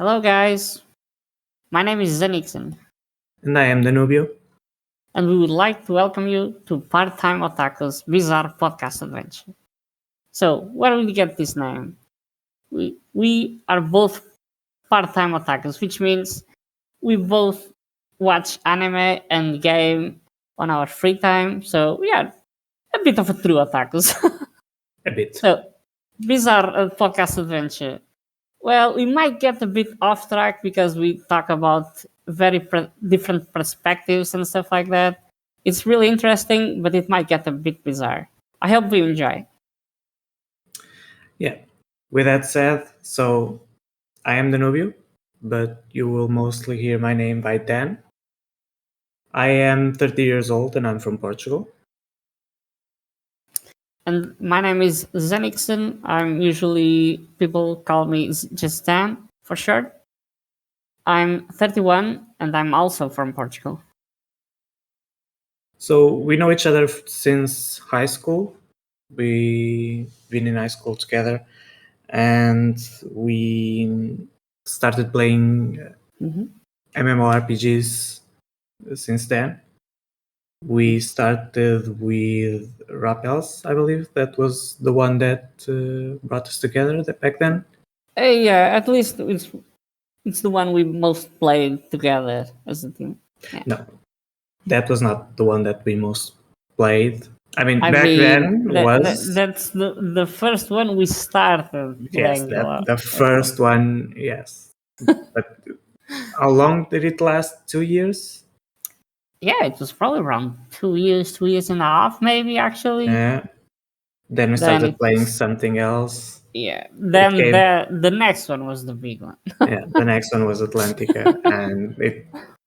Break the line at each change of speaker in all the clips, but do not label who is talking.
Hello, guys. My name is Zenixon,
And I am Danubio.
and we would like to welcome you to Part Time Otakus Bizarre Podcast Adventure. So, where did we get this name? We are both part time otakus, which means we both watch anime and game on our free time. So, we are a bit of a true otakus.
A bit.
So, Bizarre Podcast Adventure. Well, we might get a bit off track because we talk about different perspectives and stuff like that. It's really interesting, but it might get a bit bizarre. I hope you enjoy.
Yeah. With that said, so I am Danubio, but you will mostly hear my name by Dan. I am 30 years old and I'm from Portugal.
And my name is Zenixon. People call me just Dan for short. I'm 31 and I'm also from Portugal.
So we know each other since high school. We've been in high school together and we started playing MMORPGs since then. We started with Rappels, I believe. That was the one that brought us together back then.
Yeah, at least it's the one we most played together as a team. Yeah.
No, that was not the one that we most played. I mean,
that's the first one we started
yes,
playing a lot.
the first one, yes. But how long did it last? 2 years?
Yeah, it was probably around 2 years and a half, maybe actually.
Yeah. Then we started playing something else.
Yeah. Then the next one was the big one.
Yeah, the next one was Atlantica, and it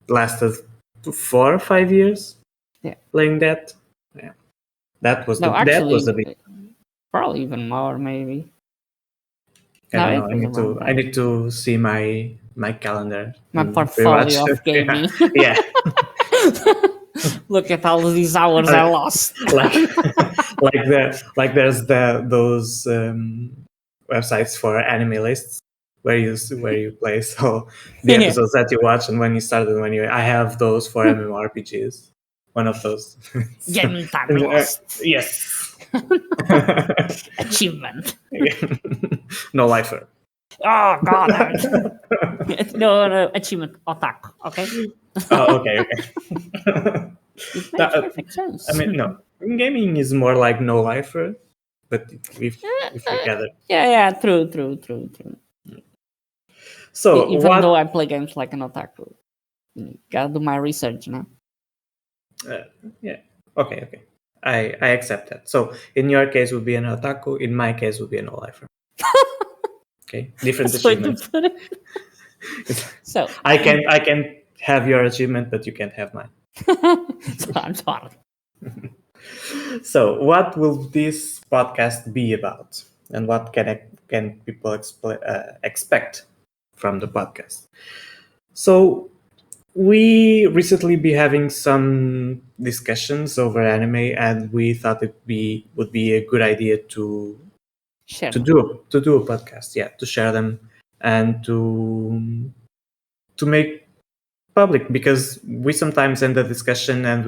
lasted 4 or 5 years.
Yeah.
Playing that. Yeah. That was the big.
Probably even more, maybe.
I don't know. I need to see my calendar.
My portfolio of gaming.
Yeah.
Look at all these hours I lost.
like there's those websites for anime lists where you play. So the episodes that you watch and when you started, I have those for MMORPGs. One of those.
Gaming time lost.
Yes.
Achievement.
No lifer.
Oh God. No, achievement otaku. Okay.
Oh, okay.
It makes perfect sense.
I mean, no, gaming is more like no lifer, but if we gather.
Yeah, true.
So
even though I play games like an otaku, gotta do my research now.
Yeah. Okay. I accept that. So in your case would be an otaku. In my case would be a no lifer. Okay, different achievements.
So
I can have your achievement, but you can't have mine.
So I'm sorry.
So what will this podcast be about, and what can people expect from the podcast? So we recently be having some discussions over anime, and we thought would be a good idea to do a podcast. Yeah, to share them and to make public, because we sometimes end the discussion and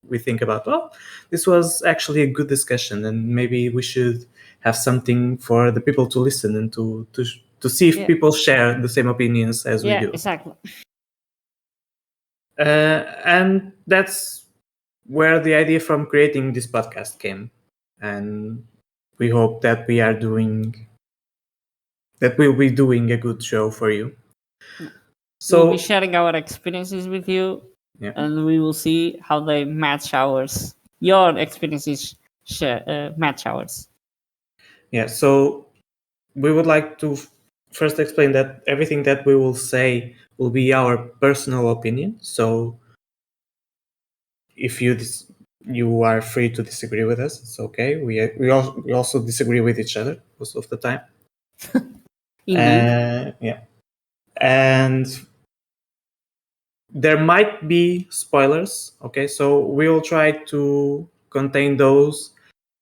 we think about, well, this was actually a good discussion and maybe we should have something for the people to listen and to see if people share the same opinions as we do.
Exactly.
And that's where the idea from creating this podcast came, and we hope that we'll be doing a good show for you. So
we'll be sharing our experiences with you, and we will see how they match ours. Your experiences match ours.
Yeah, so we would like to first explain that everything that we will say will be our personal opinion. So if you are free to disagree with us, it's okay. We also disagree with each other most of the time. Yeah, and there might be spoilers. Okay, so we'll try to contain those,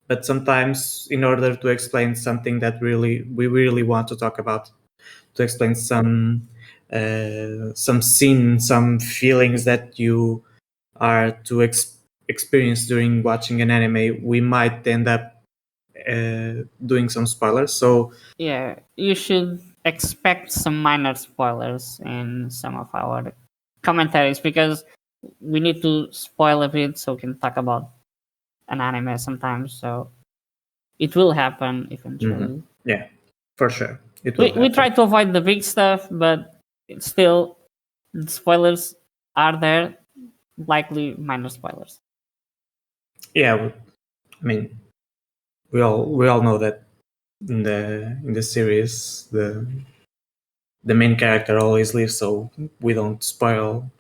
but sometimes in order to explain something that we really want to talk about, to explain some some scene, some feelings that you are to experience during watching an anime, we might end up doing some spoilers. So
Yeah, you should expect some minor spoilers in some of our commentaries because we need to spoil a bit so we can talk about an anime sometimes. So it will happen eventually.
yeah, for sure, it will
We
happen.
try to avoid the big stuff, but it's still the spoilers are there, likely minor spoilers.
Yeah, I mean, we all know that in the series the main character always lives, so we don't spoil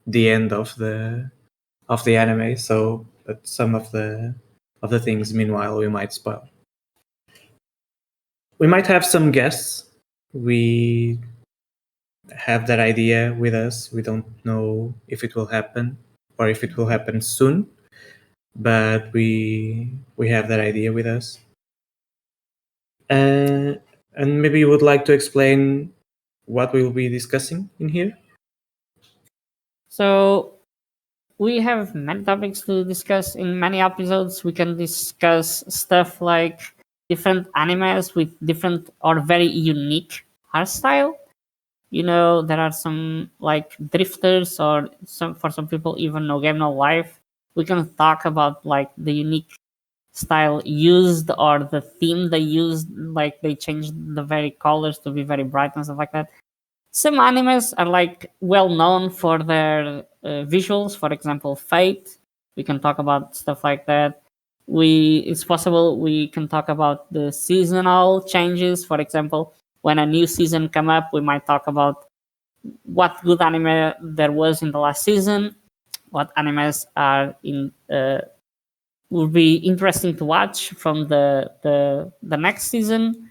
the end of the anime. So, but some of the things, meanwhile, we might spoil. We might have some guests. We have that idea with us. We don't know if it will happen or if it will happen soon, but we have that idea with us. Uh, and maybe you would like to explain what we will be discussing in here.
So we have many topics to discuss in many episodes. We can discuss stuff like different animes with different or very unique art style. You know, there are some like drifters or some for some people even no game no life. We can talk about like the unique style used or the theme they used, like they changed the very colors to be very bright and stuff like that. Some animes are like well known for their visuals. For example, Fate. We can talk about stuff like that. It's possible we can talk about the seasonal changes. For example, when a new season come up, we might talk about what good anime there was in the last season, what animes are in would be interesting to watch from the next season,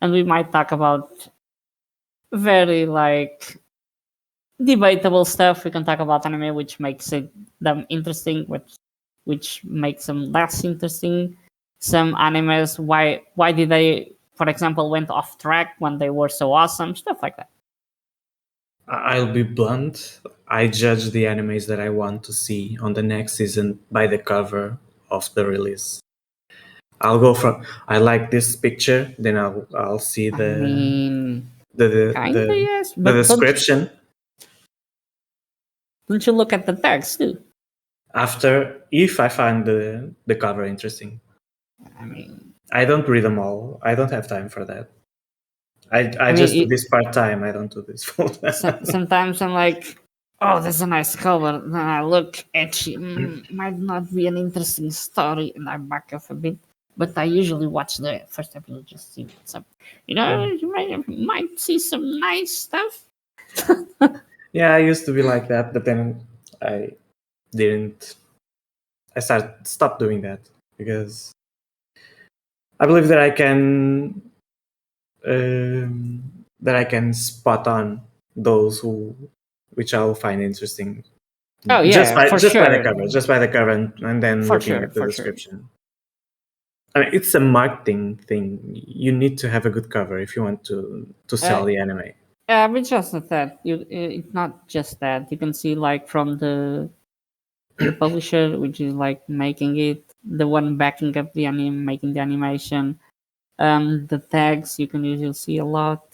and we might talk about very like debatable stuff. We can talk about anime which makes them interesting, which makes them less interesting. Some animes, why did they, for example, went off track when they were so awesome? Stuff like that.
I'll be blunt. I judge the animes that I want to see on the next season by the cover of the release. I'll go from I like this picture, then I'll see
I
the
mean,
the the,
kinda
the,
yes,
the
but
description
don't you look at the text too?
after if I find the cover interesting.
I mean,
I don't read them all. I don't have time for that. I
I mean,
just do this part time. I don't do this full time.
sometimes I'm like, oh, that's a nice cover. Then I look etchy. Might not be an interesting story, and I back off a bit. But I usually watch the first episode just to see what's up. You know, you might see some nice stuff.
Yeah, I used to be like that, but then I didn't. I stopped doing that because I believe that I can spot on those which I'll find interesting
Oh
just
yeah,
by
for
just by the
sure,
cover, and then
for
looking
sure,
at the
for sure.
description. I mean, it's a marketing thing. You need to have a good cover if you want to
Uh,
sell the anime.
but just not that. It's not just that. You can see like from the publisher, which is like making it, the one backing up the anime, making the animation. The tags you can usually see a lot,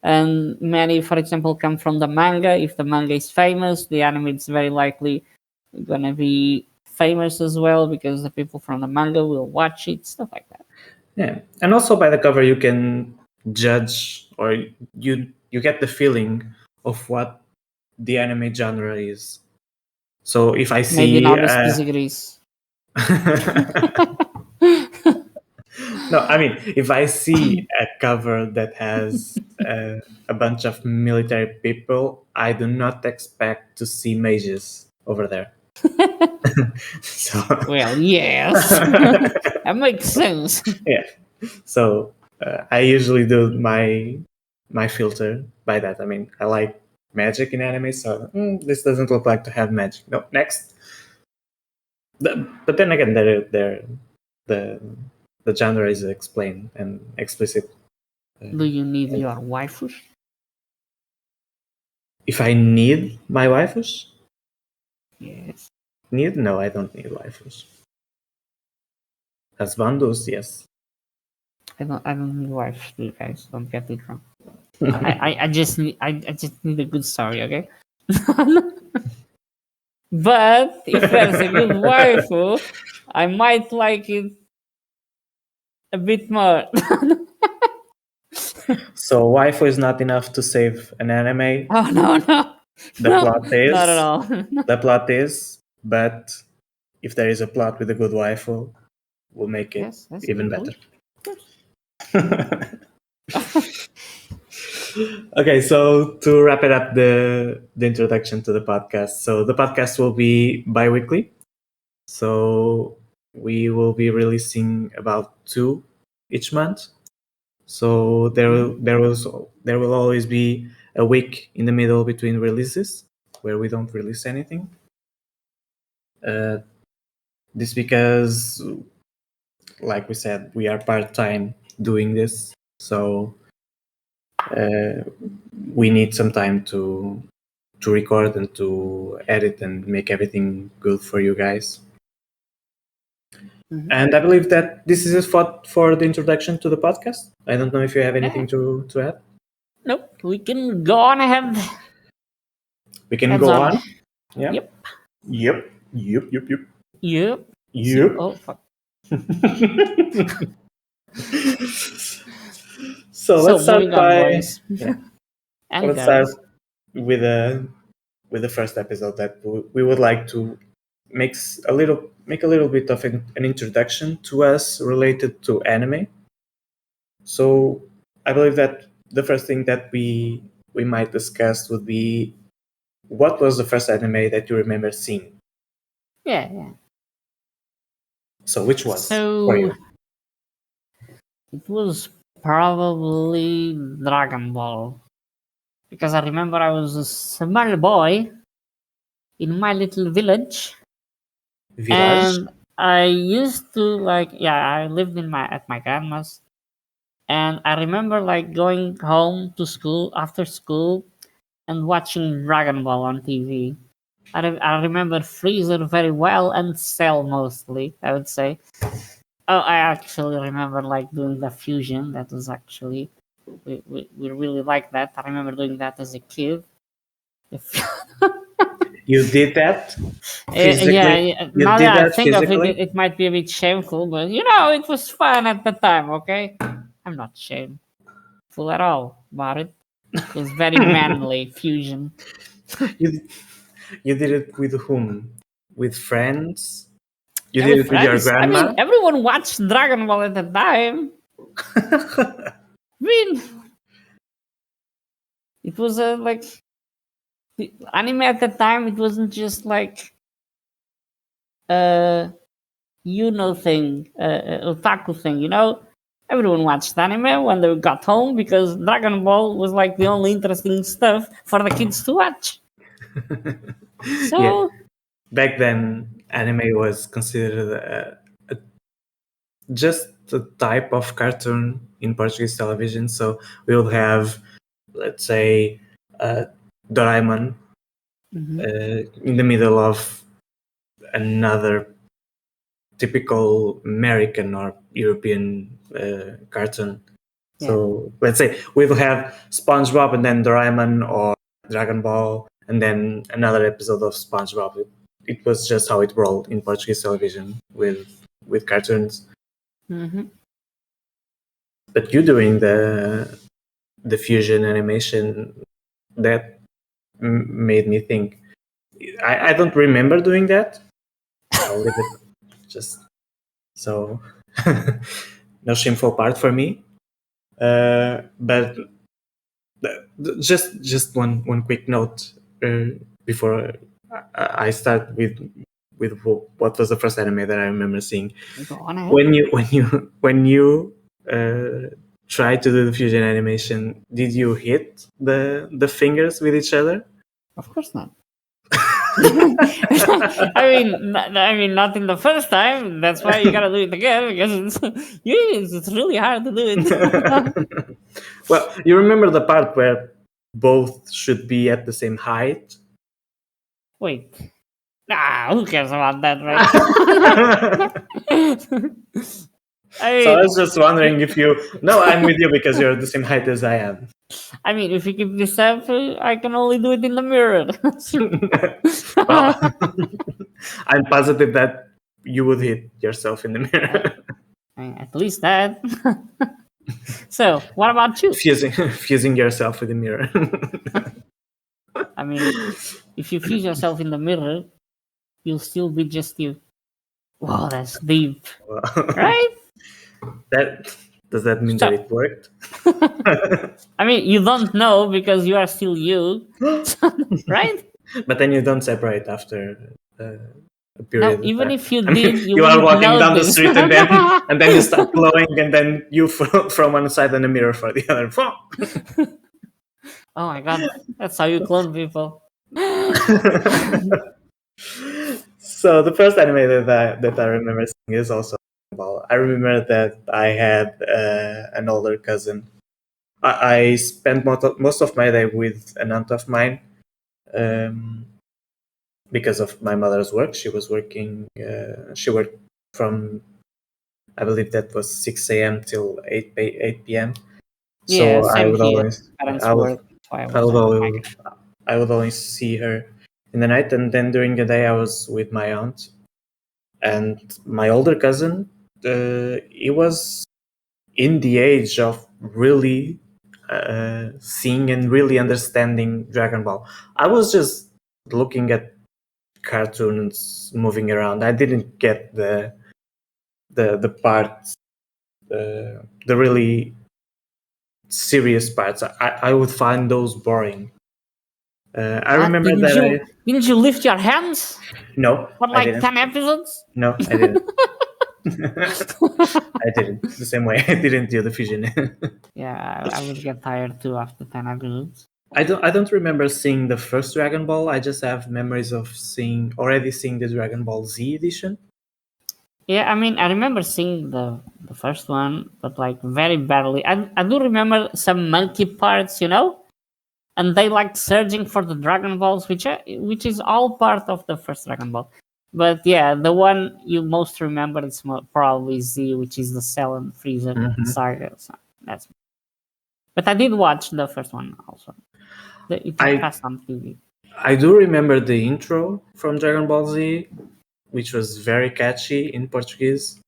and many, for example, come from the manga. If the manga is famous, the anime is very likely gonna be famous as well because the people from the manga will watch it, stuff like that.
Yeah, and also by the cover you can judge, or you get the feeling of what the anime genre is. So if I
Maybe
see
Nobis disagrees.
no, I mean, if I see a cover that has a bunch of military people, I do not expect to see mages over there. So,
Well, yes, that makes sense.
yeah. So I usually do my filter by that. I mean, I like magic in anime, so this doesn't look like to have magic. No, next. But then again, the the genre is explained and explicit.
Do you need your waifus?
If I need my waifus?
Yes.
Need? No, I don't need waifus. Husbandos, yes.
I don't need wife, you guys. Don't get it wrong. I just need I just need a good story, okay? But if there's a good waifu, I might like it a bit more.
So waifu is not enough to save an anime.
Oh no.
The
No,
plot
not at
is.
all.
The plot is. But if there is a plot with a good waifu, we'll make it
Yes,
even
equally.
better. Okay, so to wrap it up, the introduction to the podcast. So the podcast will be bi-weekly. So we will be releasing about 2 each month. So there will always be a week in the middle between releases where we don't release anything. This because, like we said, we are part-time doing this, so we need some time to record and to edit and make everything good for you guys.
Mhm.
And I believe that this is it for the introduction to the podcast. I don't know if you have anything
Yeah.
to add.
Nope. We can go on ahead.
We can
Heads
go
on.
on. Yeah.
Yep.
Yep.
Yep. See?
Yep.
Oh fuck.
So
So
let's start
moving on,
by
boys
yeah.
and
Let's start
girls.
with the first episode that we would like to make a little bit of an introduction to us related to anime. So I believe that the first thing that we might discuss would be what was the first anime that you remember seeing.
Yeah.
So which was for
So
you?
it was probably Dragon Ball. Because I remember I was a small boy in my little village,
Village.
and I used to I lived in my at my grandma's, and I remember like going home to school after school and watching Dragon Ball on TV. I remember Freezer very well and Cell mostly, I would say. Oh, I actually remember like doing the fusion. That was actually we really liked that. I remember doing that as a kid. If
You did that
Yeah,
physically.
yeah,
You
now
did
that I
that
think of it,
physically.
it might be a bit shameful, but it was fun at the time, okay? I'm not shameful at all about it. It was very manly fusion.
you you did it with whom? With friends? You
Yeah,
did
with
it with your
friends. I mean,
grandma?
everyone watched Dragon Ball at the time. I mean, it was like the anime at the time. It wasn't just like a thing, otaku thing. Everyone watched anime when they got home because Dragon Ball was like the only interesting stuff for the kids to watch.
Yeah.
So
Back then, anime was considered just a type of cartoon in Portuguese television. So we would have, let's say, Doraemon in the middle of another typical American or European cartoon.
yeah.
So let's say we will have SpongeBob and then Doraemon or Dragon Ball and then another episode of SpongeBob. It was just how it rolled in Portuguese television with cartoons.
Mm-hmm.
But you doing the fusion animation that made me think. I don't remember doing that. I'll leave it just so no shameful part for me. But just one quick note before I start with what was the first anime that I remember seeing.
Go on ahead.
When you try to do the fusion animation, did you hit the fingers with each other?
Of course not. I mean, not in the first time. That's why you gotta do it again because it's really hard to do it.
Well, you remember the part where both should be at the same height.
Wait. Who cares about that, right? I
So I
mean,
was just wondering if you. No, I'm with you because you're the same height as I am.
if you keep this up, I can only do it in the mirror.
Well, I'm positive that you would hit yourself in the mirror.
At least that. So, what about you?
Fusing yourself with the mirror.
I mean, if you fuse yourself in the mirror, you'll still be just you. Wow, that's deep,
Well,
right?
that does that mean that
So,
it worked?
you don't know because you are still you, right?
But then you don't separate after a
No,
period of
even
time.
if you
I mean,
did, you
you are
wouldn't
walking down the
notice.
street and then you start glowing and then you from one side and a mirror for the other.
Oh my god, that's how you clone people.
So the first anime that I remember seeing is also Dragon Ball. I remember that I had an older cousin. I spent most of my day with an aunt of mine um, because of my mother's work. She was working. She worked from, I believe that was 6 a.m. till 8 p.m.
Yeah,
So
same here. Parents
I would
work, so I
I
was
would
at my
always I would only see her in the night, and then during the day I was with my aunt and my older cousin. He was in the age of really seeing and really understanding Dragon Ball. I was just looking at cartoons moving around. I didn't get the parts, the really serious parts. I would find those boring. I
What?
remember that I
Didn't you lift your hands
no,
for
I
like
didn't.
10 episodes?
No, I didn't. I didn't. The same way I didn't do the fusion.
Yeah, I would get tired too after 10 episodes.
I don't remember seeing the first Dragon Ball. I just have memories of already seeing the Dragon Ball Z edition.
Yeah, I remember seeing the first one, but like very barely. I do remember some monkey parts, and they like surging for the Dragon Balls, which is all part of the first Dragon Ball. But yeah, the one you most remember is probably Z, which is the Cell and Freezer
Mhm.
saga. So that's. But I did watch the first one also. It was
I
passed on TV.
I do remember the intro from Dragon Ball Z, which was very catchy in Portuguese.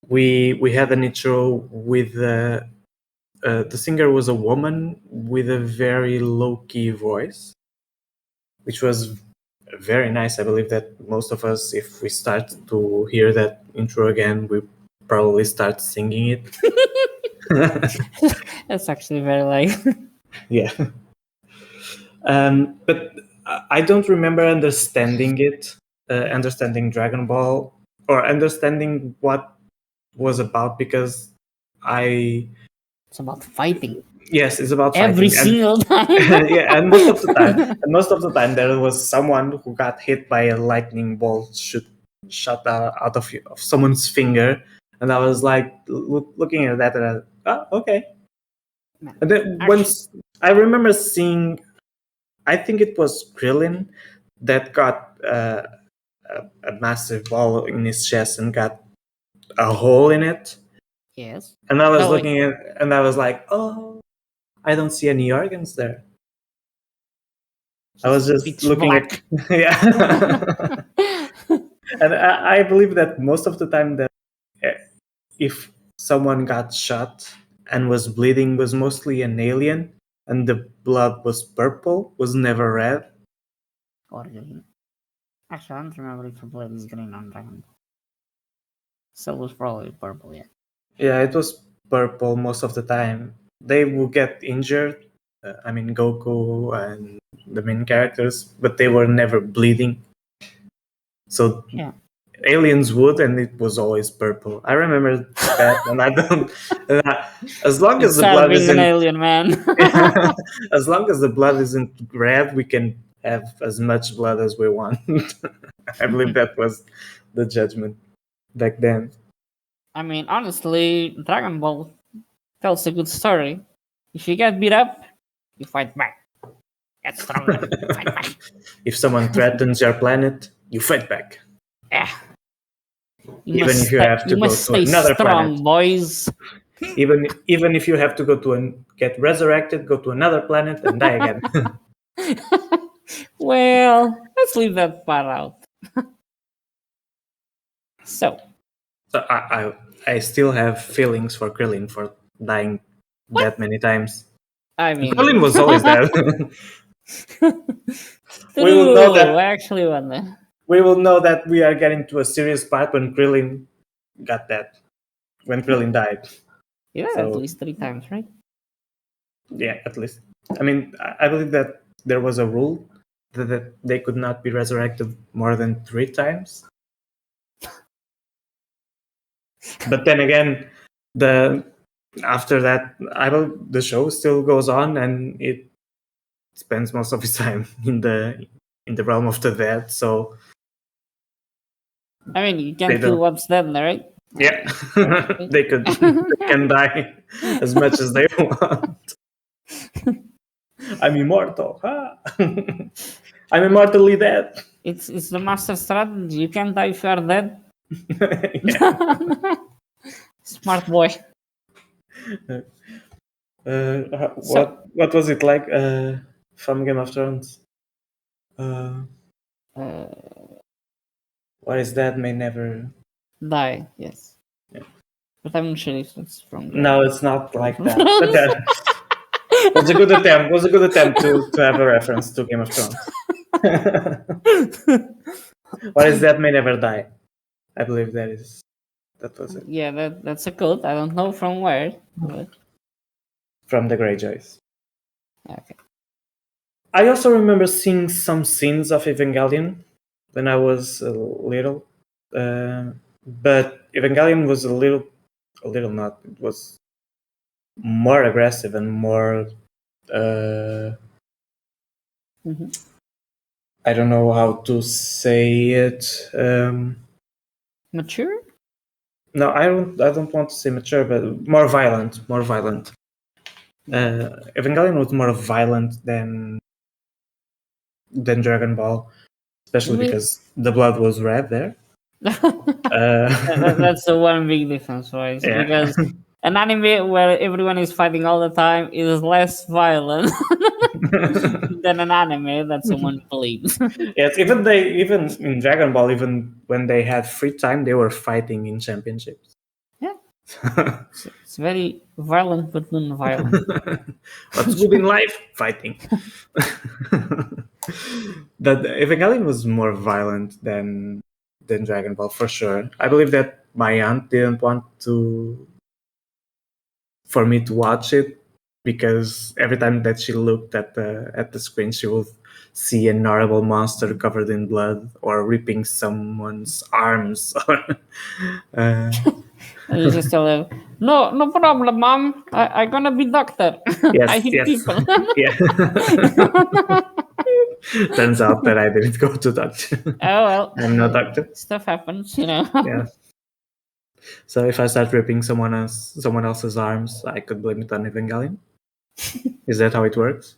We had an intro with the singer was a woman with a very low key voice, which was very nice. I believe that most of us, if we start to hear that intro again, we probably start singing it.
That's actually very like.
Yeah. But I don't remember understanding it, understanding Dragon Ball, or understanding what was about because I
It's about fighting
yes, it's about
every
fighting and
single time.
yeah, and most of the time there was someone who got hit by a lightning bolt shot out of someone's finger, and I was like looking at that and oh, okay. And then
Actually,
once I remember seeing, I think it was Krillin that got a massive ball in his chest and got a hole in it,
yes.
and I was
No,
looking at and I was like, oh, I don't see any organs there. I was
just
just
pitch
looking at
black.
yeah. And I believe that most of the time that if someone got shot and was bleeding was mostly an alien and the blood was purple, was never red.
Or green. Actually, I don't remember if the blood is green on Dragon Ball. So it was probably purple, yeah.
Yeah, it was purple most of the time. They would get injured. I mean, Goku and the main characters, but they were never bleeding. So
Yeah.
aliens would, and it was always purple. I remember that, and I don't. As long
You
as the
start
blood
being an
isn't,
alien, man.
as long as the blood isn't red, we can have as much blood as we want. I believe that was the judgment back then.
Honestly, Dragon Ball tells a good story. If you get beat up, you fight back. Get stronger. Fight back.
If someone threatens your planet, you fight back.
Yeah.
Even if you have to go to another
strong,
planet.
boys.
Even if you have to go to get resurrected, go to another planet and die again.
Well, let's leave that part out. So
I still have feelings for Krillin for dying that many times.
I mean,
Krillin was always there.
we will know that. Actually,
we will know that we are getting to a serious part when Krillin got that. When Krillin died.
Yeah, so, at least 3 times, right?
Yeah, at least. I mean, I believe that there was a rule that they could not be resurrected more than 3 times. But then again, after that, I believe the show still goes on, and it spends most of its time in the realm of the dead. So,
I mean, you can kill what's dead, right?
Yeah, they can die as much as they want. I'm immortal. Huh? I'm immortally dead.
It's the master strategy. You can't die if you are dead. Smart boy.
What was it like from Game of Thrones? What is that may never
die? Yes.
Yeah.
But I'm not sure if it's from.
No, it's not like that. But that was a good attempt. Was a good attempt to have a reference to Game of Thrones. What is that may never die? I believe that was it.
Yeah, that's a quote. I don't know from where, but
from the Greyjoys.
Okay.
I also remember seeing some scenes of Evangelion when I was little, but Evangelion was a little not. It was more aggressive and more. I don't know how to say it.
Mature?
No, I don't want to say mature, but more violent. More violent. Evangelion was more violent than Dragon Ball, especially because the blood was red there.
That's the one big difference, right? Yeah. Because an anime where everyone is fighting all the time is less violent than an anime that someone bleeds.
Yes, even in Dragon Ball, even when they had free time, they were fighting in championships.
Yeah, it's very violent but non-violent.
What's good in life? Fighting. That Evangelion was more violent than Dragon Ball for sure. I believe that my aunt didn't want for me to watch it because every time that she looked at the screen, she would see an horrible monster covered in blood or ripping someone's arms.
And you just tell her, no problem, mom. I'm gonna be doctor.
Yes,
I hit people.
Yeah. Turns out that I didn't go to doctor.
Oh well,
I'm no doctor.
Stuff happens, you know.
Yeah. So if I start ripping someone else's arms, I could blame it on Evangelion. Is that how it works?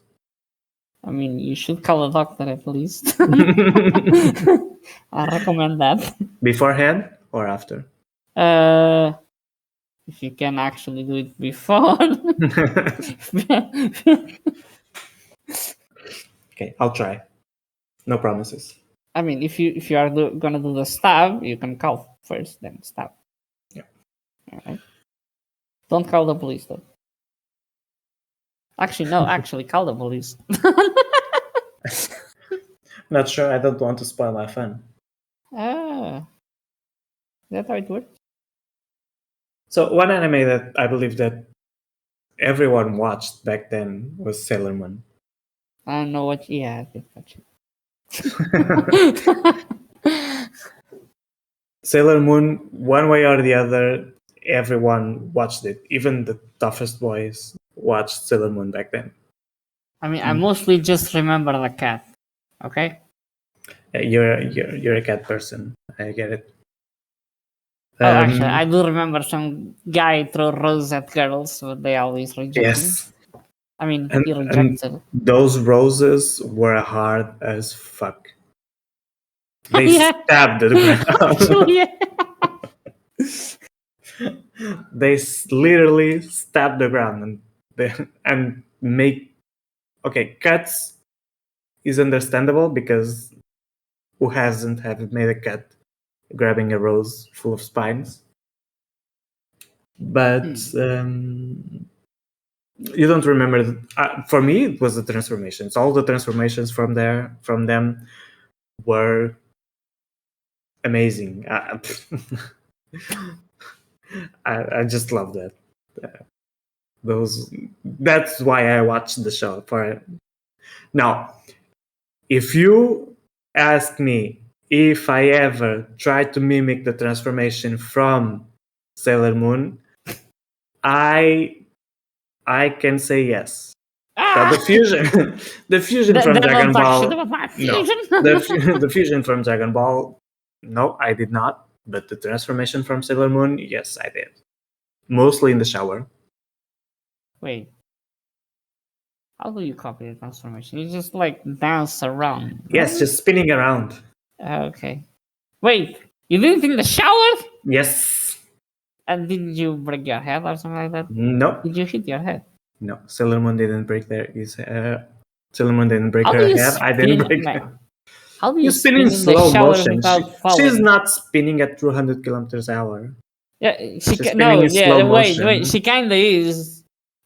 I mean, you should call a doctor at least. I recommend that.
Beforehand or after?
If you can actually do it before.
Okay, I'll try. No promises.
I mean, if you are gonna do the stab, you can call first, then stab.
Yeah.
All right. Don't call the police though. Actually, no. Actually, call the police.
Not sure. I don't want to spoil my fun.
Is that how it works?
So one anime that I believe that everyone watched back then was Sailor Moon.
I don't know what. Yeah, I did watch it.
Sailor Moon, one way or the other, everyone watched it. Even the toughest boys watched Sailor Moon back then.
I mean, I mostly just remember the cat. Okay.
You're a cat person. I get it.
Actually, I do remember some guy throw roses at girls, but they always reject
Yes.
I mean,
And,
he rejected.
those roses were hard as fuck. They
Yeah.
stabbed the ground.
Actually,
They literally stabbed the ground and make cuts is understandable because who hasn't have made a cut grabbing a rose full of spines, but you don't remember. For me, it was the transformations. All the transformations from them were amazing. I just love that. Those. That's why I watched the show. For now, if you ask me if I ever tried to mimic the transformation from Sailor Moon, I can say yes. But the fusion, the fusion from
Devil
Dragon
Touch,
Ball,
Devil Touch
no.
Fusion.
The fusion from Dragon Ball, no, I did not. But the transformation from Sailor Moon, yes, I did. Mostly in the shower.
Wait, how do you copy the transformation? You just like dance around,
Yes,
right?
just spinning around.
Okay. Wait, you did it in the shower?
Yes.
And did you break your head or something like that?
No.
Did you hit your head?
No. Sailor Moon didn't break Sailor Moon didn't break
How do
her
you
head. I didn't
spin?
break
Like,
her.
how do
You
you
spin in
spin in the
slow
shower
motion.
without
She's
falling?
not spinning at 200 kilometers an hour.
Yeah,
She's
no,
spinning in
yeah.
slow
Wait.
motion.
She kinda is.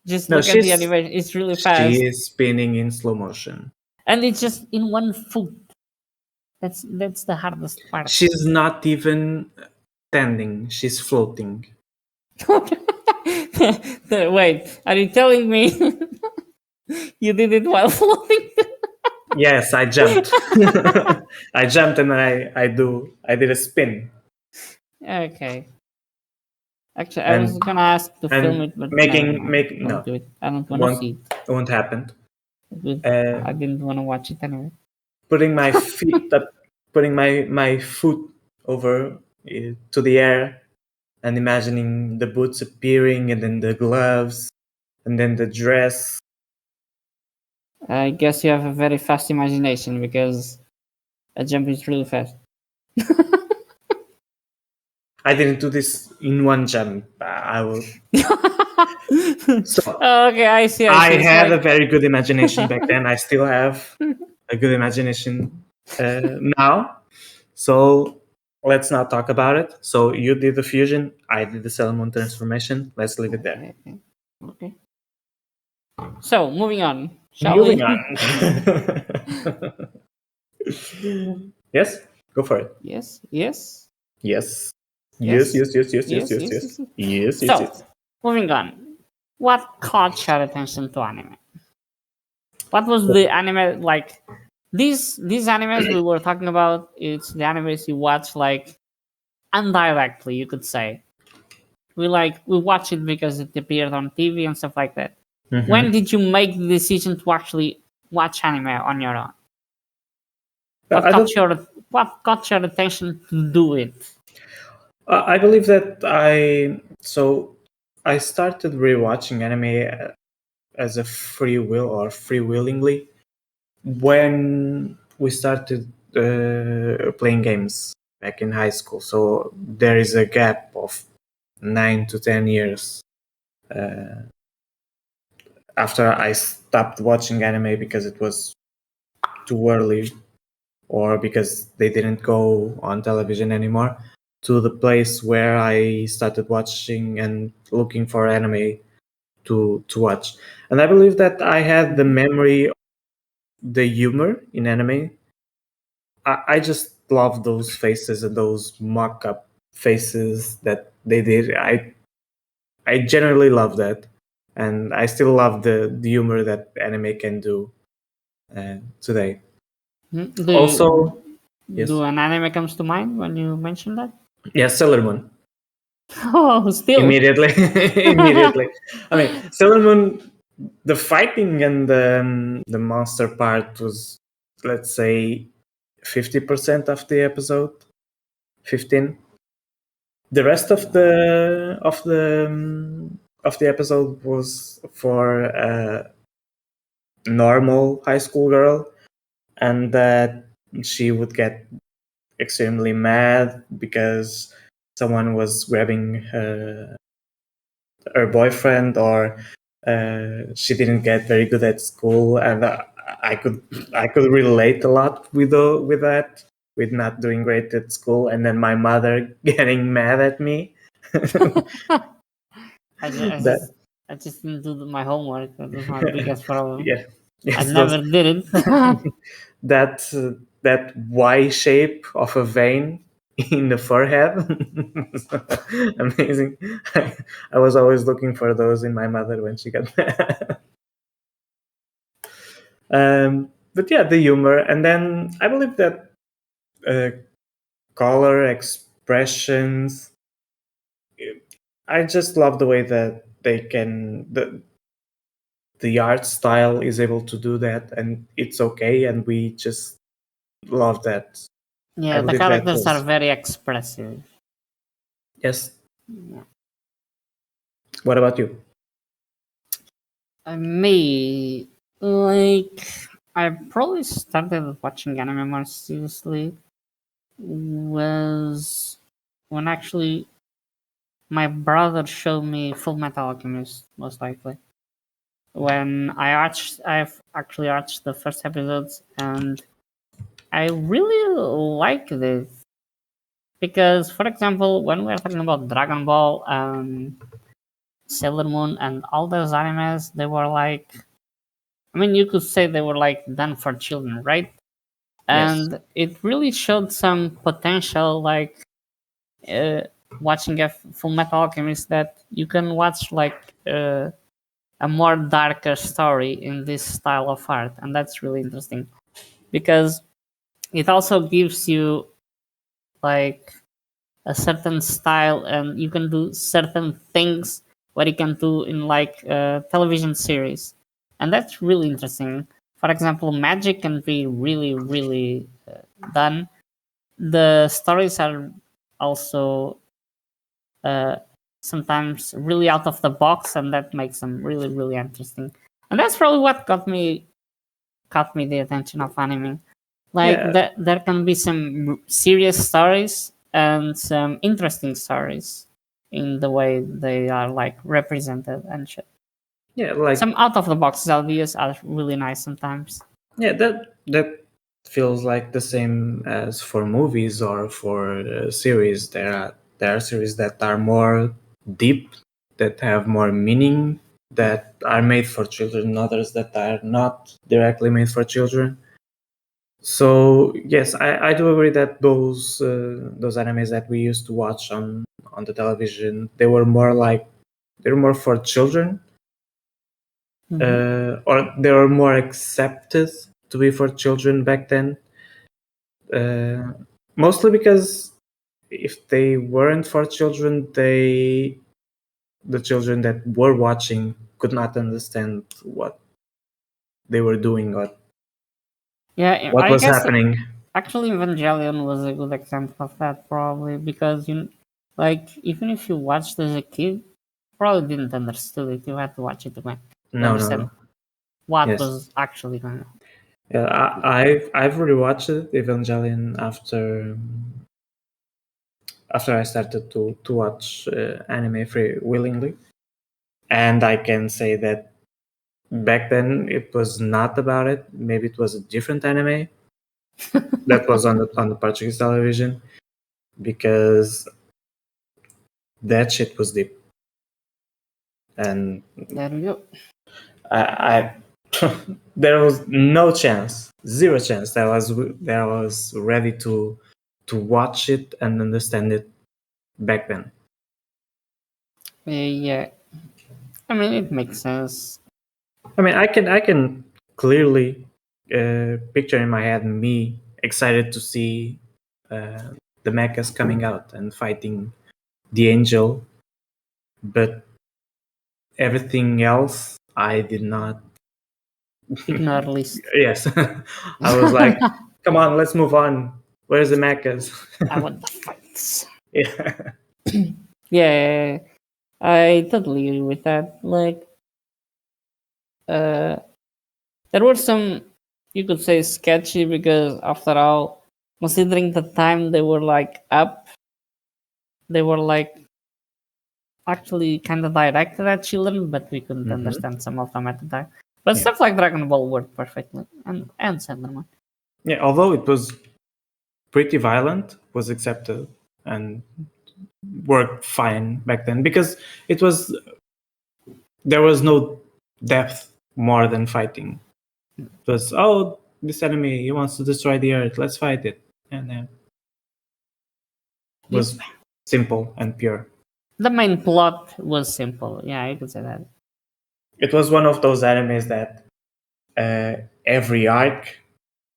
Just
No,
look at the animation. It's really
she
fast,
is spinning in slow motion.
and it's just in one foot. That's the hardest part.
She's not even standing. She's floating.
Wait, are you telling me you did it while floating?
Yes, I jumped. I jumped and I did a spin
Okay. Actually, I was
and
gonna ask to film
and
it, but never
making
mind.
make
Don't
no
do it. I don't wanna
won't
see it.
won't happen.
But
Uh,
I didn't wanna watch it anyway.
putting my feet up, putting my foot over to the air and imagining the boots appearing and then the gloves and then the dress.
I guess you have a very fast imagination because a jump is really fast.
I didn't do this in one jump. I will. So
Okay, I see.
I
It's
had a
like
very good imagination back then. I still have a good imagination now. So let's not talk about it. So you did the fusion. I did the Sailor Moon transformation. Let's leave it there.
okay. So moving on, shall
Moving
we?
on. Yes, go for it.
Yes.
Yes. Yes.
Yes.
Yes. Yes. Yes. Yes. Yes.
Yes.
Yes.
Yes.
Yes.
Yes. Yes.
Yes. Yes.
So
Yes.
moving on, what caught your attention to anime? What was the anime like? These animes we were talking about, it's the animes you watch like indirectly, you could say. We watch it because it appeared on TV and stuff like that. When
Mhm.
did you make the decision to actually watch anime on your own?
I don't.
What caught your attention to do it?
I believe that I started rewatching anime as a free will or freewillingly when we started playing games back in high school. So there is a gap of 9 to 10 years after I stopped watching anime because it was too early or because they didn't go on television anymore, to the place where I started watching and looking for anime to watch. And I believe that I had the memory of the humor in anime. I just love those faces and those mock up faces that they did. I generally love that. And I still love the humor that anime can do today.
Do
Also, yes.
do an anime comes to mind when you mention that?
Yes, Sailor Moon.
Oh, still.
Immediately. Immediately. I mean, Sailor Moon, the fighting and the monster part was, let's say, 50% of the episode, 15. The rest of the episode was for normal high school girl, and that she would get extremely mad because someone was grabbing her boyfriend, or she didn't get very good at school, and I could I could relate a lot with that, with not doing great at school, and then my mother getting mad at me.
I just, I
That
just, I just didn't do my homework. That was my biggest problem.
yeah,
I
yes, those
never did it.
that Y shape of a vein in the forehead. Amazing. I was always looking for those in my mother when she got mad. But yeah, the humor, and then I believe that uh, color expressions. I just love the way that the art style is able to do that, and it's okay, and we just love that. I
Yeah, the
believe that
characters are
was
very expressive.
yes.
Yeah.
What about you?
Me, like, I probably started watching anime more seriously was when actually my brother showed me Full Metal Alchemist, most likely. When I've actually watched the first episodes, and I really like this because, for example, when we're talking about Dragon Ball and Sailor Moon and all those animes, they were like, I mean, you could say they were like done for children, right?
Yes.
And it really showed some potential, like uh, watching a Full Metal Alchemist, that you can watch like a more darker story in this style of art, and that's really interesting because it also gives you like a certain style, and you can do certain things what you can do in like a television series, and that's really interesting. For example, magic can be really done. The stories are also uh, sometimes really out of the box, and that makes them really interesting. And that's probably what caught me the attention of anime. Like
Yeah.
there can be some serious stories and some interesting stories in the way they are like represented and shit.
Yeah. Like
Some out of the box ideas are really nice sometimes.
yeah. That feels like the same as for movies or for series. There are series that are more deep, that have more meaning, that are made for children. Others that are not directly made for children. So yes, I do agree that those animes that we used to watch on the television, they were more for children,
Hmm.
or they were more accepted to be for children back then. Uh, Mostly because if they weren't for children, the children that were watching could not understand what they were doing or
Yeah,
what
I
was
guess
happening.
actually Evangelion was a good example of that probably because like even if you watched as a kid, you probably didn't understand it. You had to watch it again to
No, no,
understand
no.
what
Yes.
was actually going on.
Yeah, I've rewatched it, Evangelion, after I started to watch anime free willingly, and I can say that back then it was not about it. Maybe it was a different anime that was on the Portuguese television, because that shit was deep, and
There we go.
I there was no chance, zero chance that I was ready to watch it and understand it back then.
Yeah, I mean it makes sense.
I mean, I can clearly picture in my head me excited to see uh, the mechas coming out and fighting the angel, but everything else I did not.
Ignore list.
Yes, I was like, come on, let's move on. Where's the mechas?
I want the fights.
Yeah.
Yeah, I totally agree with that. Like, uh, There were some, you could say, sketchy because after all, considering the time they were like up, they were like actually kind of directed at children, but we couldn't understand some of them at the time. But
Yeah.
stuff like Dragon Ball worked perfectly, and Sailor Moon.
Yeah, although it was pretty violent, was accepted and worked fine back then because there was no depth more than fighting. It was, oh, this enemy, he wants to destroy the earth, let's fight it. And then it was simple and pure.
The main plot was simple. Yeah, you could say that.
It was one of those animes that every arc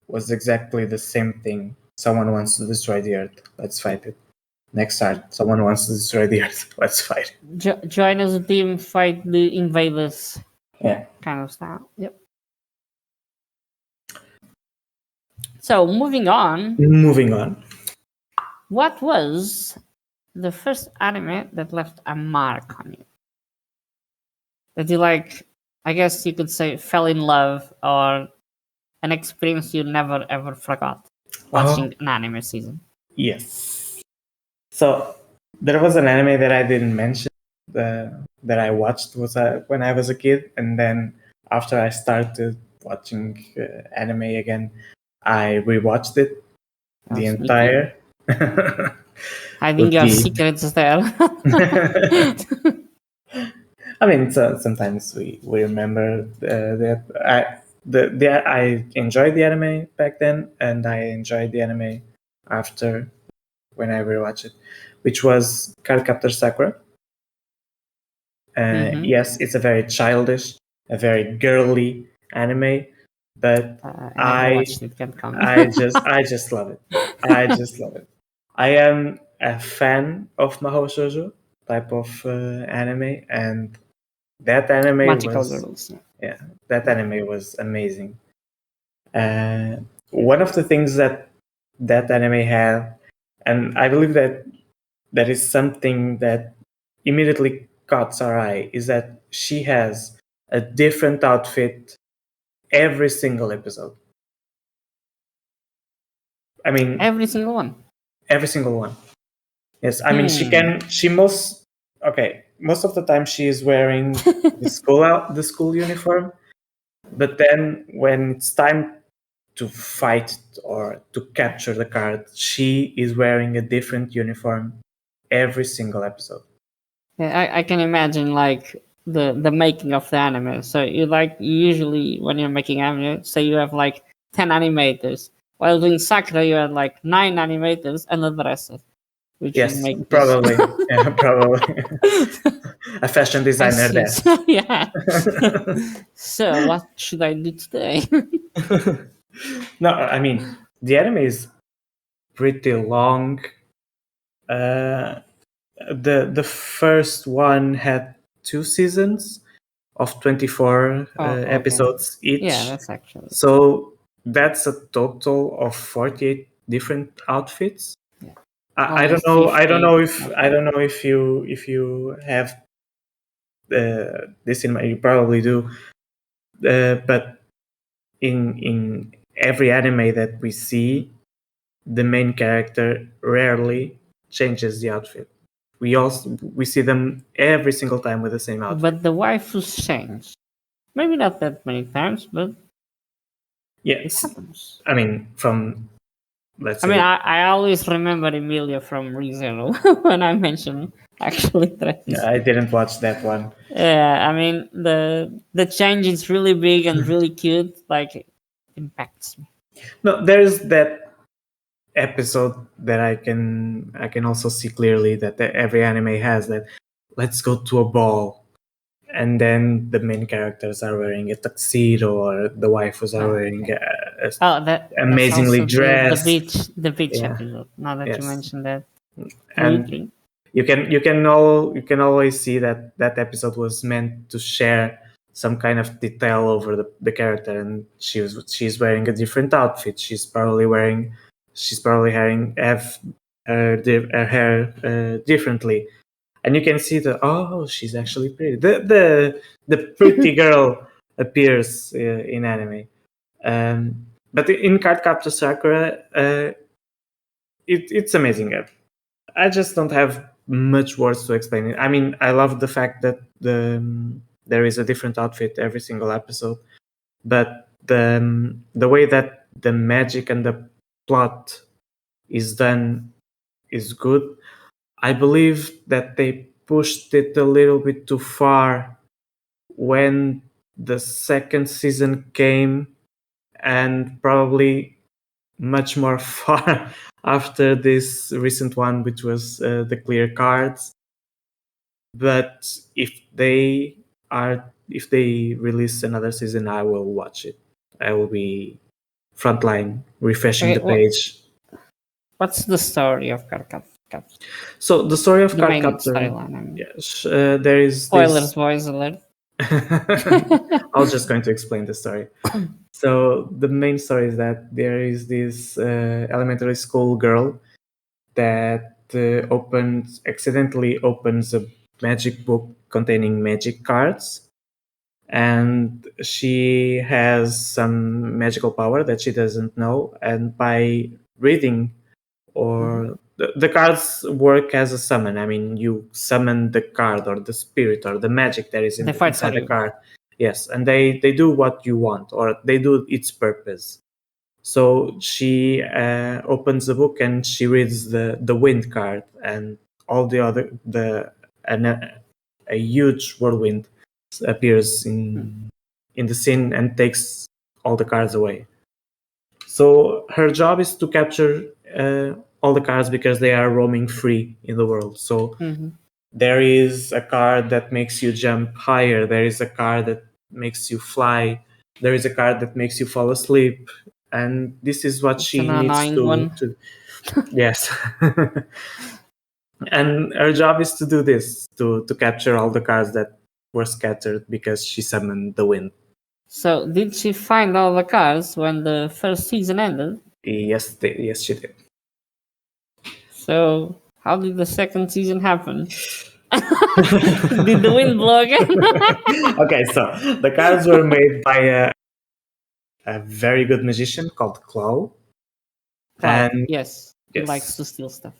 was exactly the same thing. Someone wants to destroy the earth, let's fight it. Next arc, someone wants to destroy the earth, let's fight it.
Join as a team, fight the invaders.
Yeah.
Kind of style. Yep. So moving on,
Moving on.
what was the first anime that left a mark on you? That you like, I guess you could say, fell in love, or an experience you never ever forgot watching an anime season.
Yes. So there was an anime that I didn't mention that I watched was when I was a kid, and then after I started watching anime again, I rewatched it the entire.
Hiding your secrets there.
I mean, so sometimes we remember that I enjoyed the anime back then, and I enjoyed the anime after when I rewatched it, which was Cardcaptor Sakura. Yes, it's a very childish, a very girly anime, but I just love it. I just love it. I am a fan of Mahou Shoujo type of anime, and that anime
Magical
was
girls.
that anime was amazing. One of the things that anime had, and I believe that that is something that immediately caught our eye, is that she has a different outfit every single episode. I mean,
every single one.
Every single one. Yes, I mean most of the time she is wearing the school uniform, but then when it's time to fight or to capture the card, she is wearing a different uniform every single episode.
Yeah, I can imagine like the making of the anime. So you like usually when you're making anime, say you have like 10 animators. While doing Sakura, you have like 9 animators and the rest, which will
Yes,
make
probably. Yeah, probably. A fashion designer there.
Yeah. So what should I do today?
No, I mean the anime is pretty long. The first one had 2 seasons of 24 episodes each.
Yeah, that's actually.
So that's a total of 48 different outfits.
Yeah.
I don't know. I don't know if you have this in mind. You probably do, but in every anime that we see, the main character rarely changes the outfit. We see them every single time with the same outfit.
But the waifus change. Maybe not that many times, but it happens.
I mean, from let's say.
I mean, I always remember Emilia from ReZero when I mention actually Travis.
I didn't watch that one.
Yeah, I mean the change is really big and really cute. Like it impacts me.
No, there's that episode that I can also see clearly that every anime has that. Let's go to a ball, and then the main characters are wearing a tuxedo, or the waifus are wearing amazingly dressed.
The beach episode. Now that you mentioned that,
and you can always see that episode was meant to share some kind of detail over the character, and she's wearing a different outfit. She's probably have her hair differently, and you can see that she's actually pretty. The pretty girl appears in anime. But in Cardcaptor Sakura, it's amazing. I just don't have much words to explain it. I mean, I love the fact that there is a different outfit every single episode, but the way that the magic and the plot is done is good. I believe that they pushed it a little bit too far when the second season came, and probably much more far after this recent one, which was the clear cards. But if they release another season, I will watch it. I will be frontline refreshing
Okay,
the page.
what's the story of Cardcaptor?
So the story of
The main
Cardcaptor,
storyline. I mean.
yes, there is
Spoilers,
this.
boys alert.
I was just going to explain the story. So the main story is that there is this elementary school girl that accidentally opens a magic book containing magic cards, and she has some magical power that she doesn't know, and by reading or the cards work as a summon. I mean, you summon the card or the spirit or the magic that is
They fight for
inside the
you.
card. Yes, and they do what you want, or they do its purpose. So she opens the book and she reads the wind card, and all the other a huge whirlwind appears in the scene and takes all the cards away. So her job is to capture all the cards because they are roaming free in the world. So there is a card that makes you jump higher. There is a card that makes you fly. There is a card that makes you fall asleep. And this is what
It's
she
an
needs
annoying one.
to yes. And her job is to do this, to capture all the cards that were scattered because she summoned the wind.
So, did she find all the cards when the first season ended?
Yes, yes, she did.
So, how did the second season happen? Did the wind blow again?
Okay, so the cards were made by a very good magician called Claw.
Cloud,
And
yes. He likes
yes.
to steal stuff.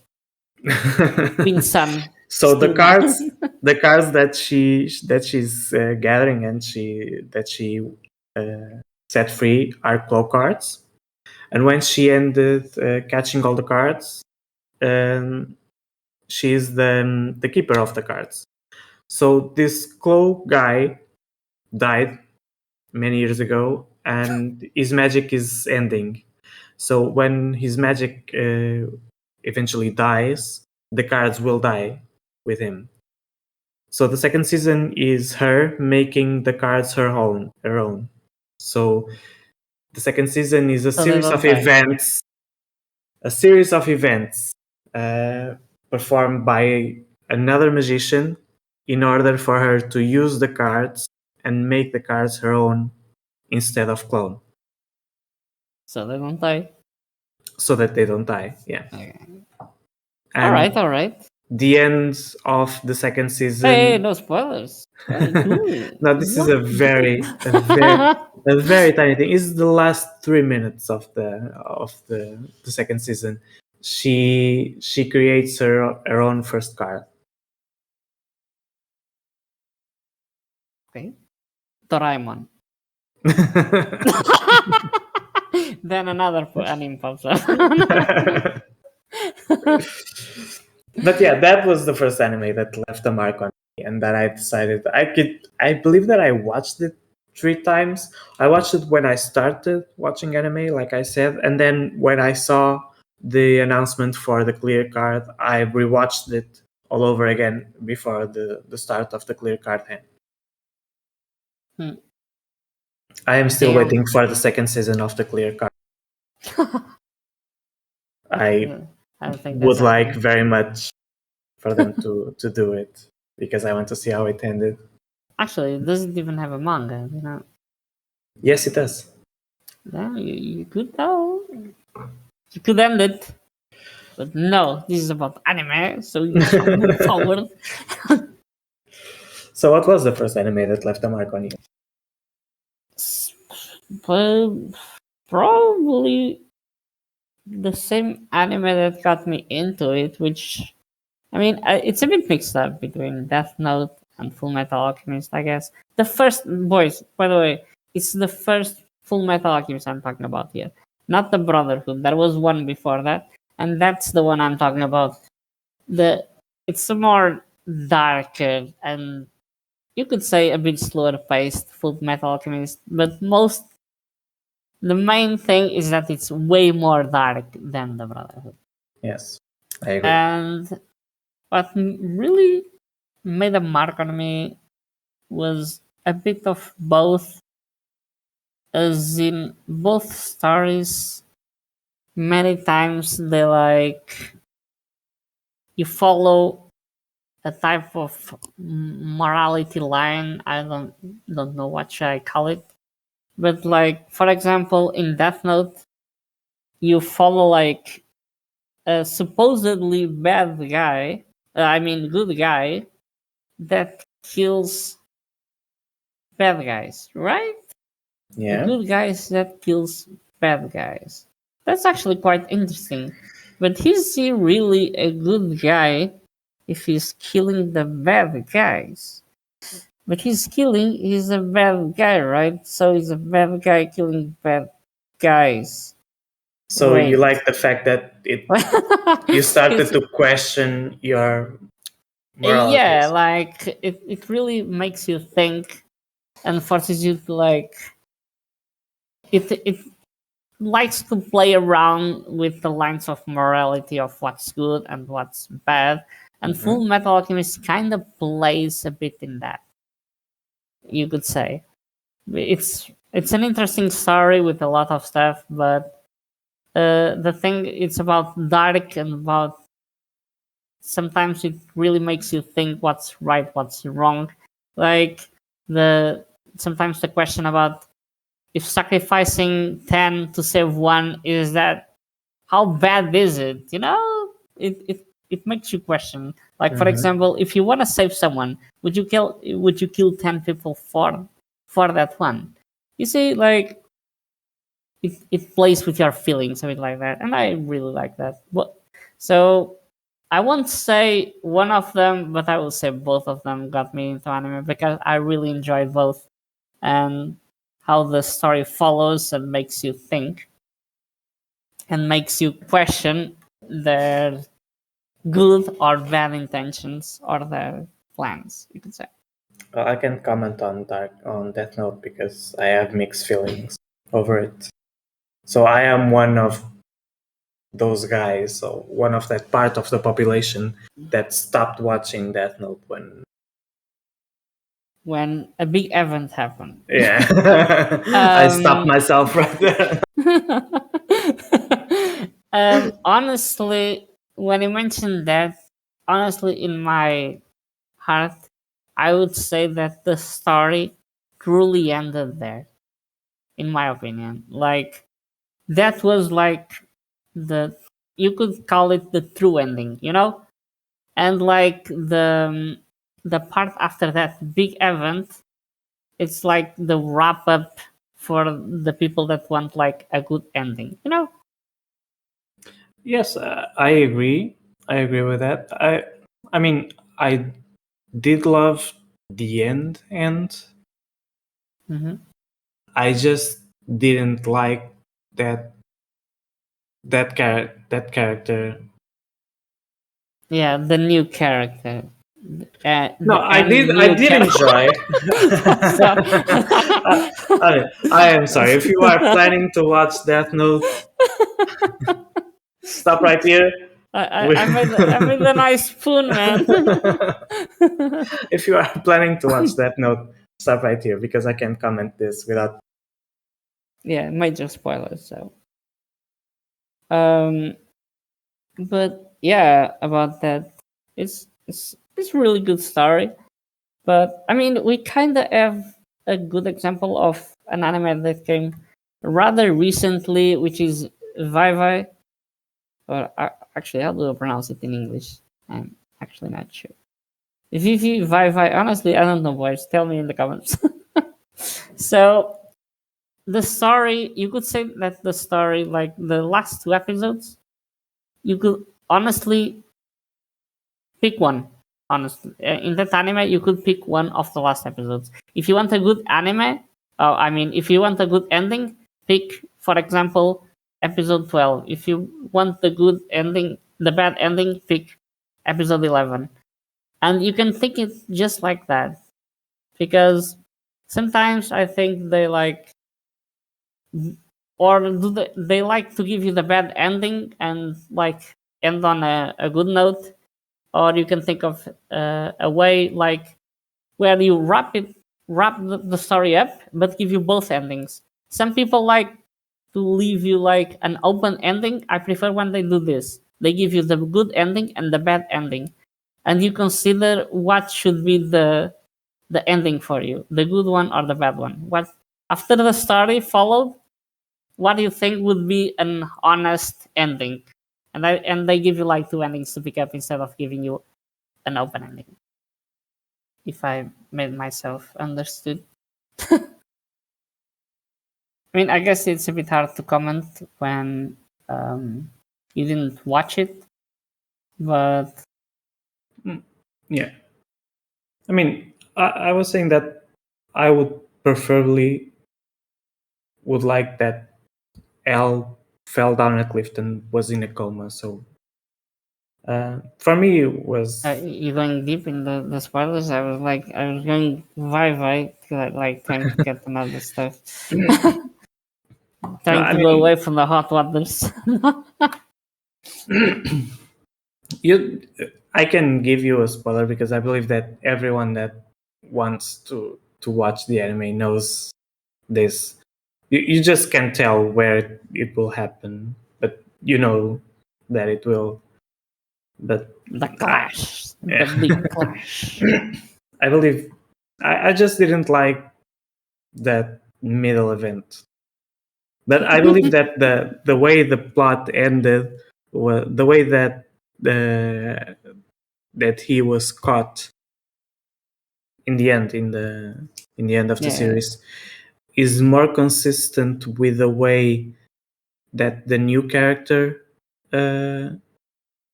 Being Sun.
So the
steal them.
cards that she's gathering and she set free are Claw cards. And when she ended catching all the cards, she's the keeper of the cards. So this Claw guy died many years ago, and his magic is ending. So when his magic eventually dies, the cards will die with him. So the second season is her making the cards her own. So the second season is a
So they
series
don't
of
die.
events, a series of events performed by another magician in order for her to use the cards and make the cards her own instead of clone,
So they don't die.
so that they don't die. Yeah.
Okay.
And
All right.
the end of the second
Hey,
season.
no spoilers. What are you doing?
No, this is
What?
a very tiny thing. It's the last 3 minutes of the second season. She creates her own first card.
Okay. Doraemon. Then another anime pops up.
But yeah, that was the first anime that left a mark on me, and that I decided I believe that I watched it 3 times. I watched it when I started watching anime, like I said, and then when I saw the announcement for the clear card, I rewatched it all over again before the start of the clear card end. I am still
Damn.
waiting for the second season of the clear card. I
I don't think
would
that's
like
happening.
very much for them to do it because I want to see how it ended.
Actually, it doesn't even have a manga, you know.
Yes, it does.
Yeah, you could though. You could end it. But no, this is about anime, so you shall move forward.
So, what was the first anime that left a mark on you?
But probably the same anime that got me into it, which I mean, it's a bit mixed up between Death Note and Full Metal Alchemist, I guess. The first, boys, by the way, it's the first Full Metal Alchemist I'm talking about here, not the Brotherhood. There was one before that, and that's the one I'm talking about. The It's a more darker and you could say a bit slower paced Full Metal Alchemist, but the main thing is that it's way more dark than the Brotherhood.
Yes, I agree.
And what really made a mark on me was a bit of both, as in both stories. Many times they like you follow a type of morality line. I don't know what should I call it, but like for example, in Death Note, you follow like a supposedly bad guy. I mean, good guy that kills bad guys, right?
Yeah.
Good guys that kills bad guys. That's actually quite interesting. But is he really a good guy if he's killing the bad guys? But he's a bad guy, right? So he's a bad guy killing bad guys.
So you
Wait.
like the fact that you started
It's-
to question your
yeah,
moralities.
like it really makes you think and forces you to like it likes to play around with the lines of morality of what's good and what's bad. And
Hmm.
Full Metal Alchemist kind of plays a bit in that, you could say. It's an interesting story with a lot of stuff, but the thing it's about dark and about sometimes it really makes you think what's right, what's wrong. Like the sometimes the question about if sacrificing 10 to save one is that how bad is it? You know, it makes you question. Like for
Hmm.
example, if you want to save someone, would you kill 10 people for that one? You see, like it plays with your feelings a bit like that, and I really like that. But so I won't say one of them, but I will say both of them got me into anime because I really enjoyed both and how the story follows and makes you think and makes you question their good or bad intentions or their plans, you could say.
Well, I can comment on Death Note because I have mixed feelings over it. So I am one of those guys, so one of that part of the population that stopped watching Death Note when.
When a big event happened.
Yeah. I stopped
um,
myself right there.
honestly, when you mentioned that, honestly, in my heart, I would say that the story truly ended there, in my opinion. Like, that was like the, you could call it the true ending, you know? And like the part after that big event, it's like the wrap up for the people that want like a good ending, you know?
Yes, I agree. I agree with that. I mean, I did love the end.
Hmm.
I just didn't like that that character.
Yeah, the new character,
No,
the end
I
new
did
character.
enjoy.
So,
I am sorry. If you are planning to watch Death Note, stop right here.
I made a nice spoon, man.
If you are planning to watch Death Note, stop right here because I can comment this without.
Yeah, major spoilers. So, um, but yeah, about that, it's a really good story. But I mean, we kind of have a good example of an anime that came rather recently, which is Vai. Or actually, how do I pronounce it in English? I'm actually not sure. Vai. Honestly, I don't know, boys. Tell me in the comments. So the story, you could say that the story, like the last 2 episodes, you could honestly pick one. Honestly, in that anime, you could pick one of the last episodes. If you want a good anime, if you want a good ending, pick, for example, episode 12. If you want the good ending, the bad ending, pick episode 11. And you can think it just like that, because sometimes I think they like, or do they like to give you the bad ending and like end on a good note, or you can think of a way like where you wrap the story up but give you both endings. Some people like to leave you like an open ending. I prefer when they do this. They give you the good ending and the bad ending, and you consider what should be the ending for you, the good one or the bad one. What after the story followed, what do you think would be an honest ending? And they give you like two endings to pick up instead of giving you an open ending. If I made myself understood. I mean, I guess it's a bit hard to comment when you didn't watch it, but
Yeah. I mean, I was saying that I would preferably would like that L fell down a cliff and was in a coma. So for me, it was
you're going deep in the spoilers. I was going vai like trying to get another stuff,
no.
trying
I
to go
mean,
away from the hot waters.
you. I can give you a spoiler because I believe that everyone that wants to watch the anime knows this. You just can't tell where it will happen, but you know that it will. But
The
I,
clash, the big clash.
I believe I just didn't like that middle event. But I believe that the way the plot ended, the way that the that he was caught in the end, in the end of the
Yeah,
series, is more consistent with the way that the new character uh,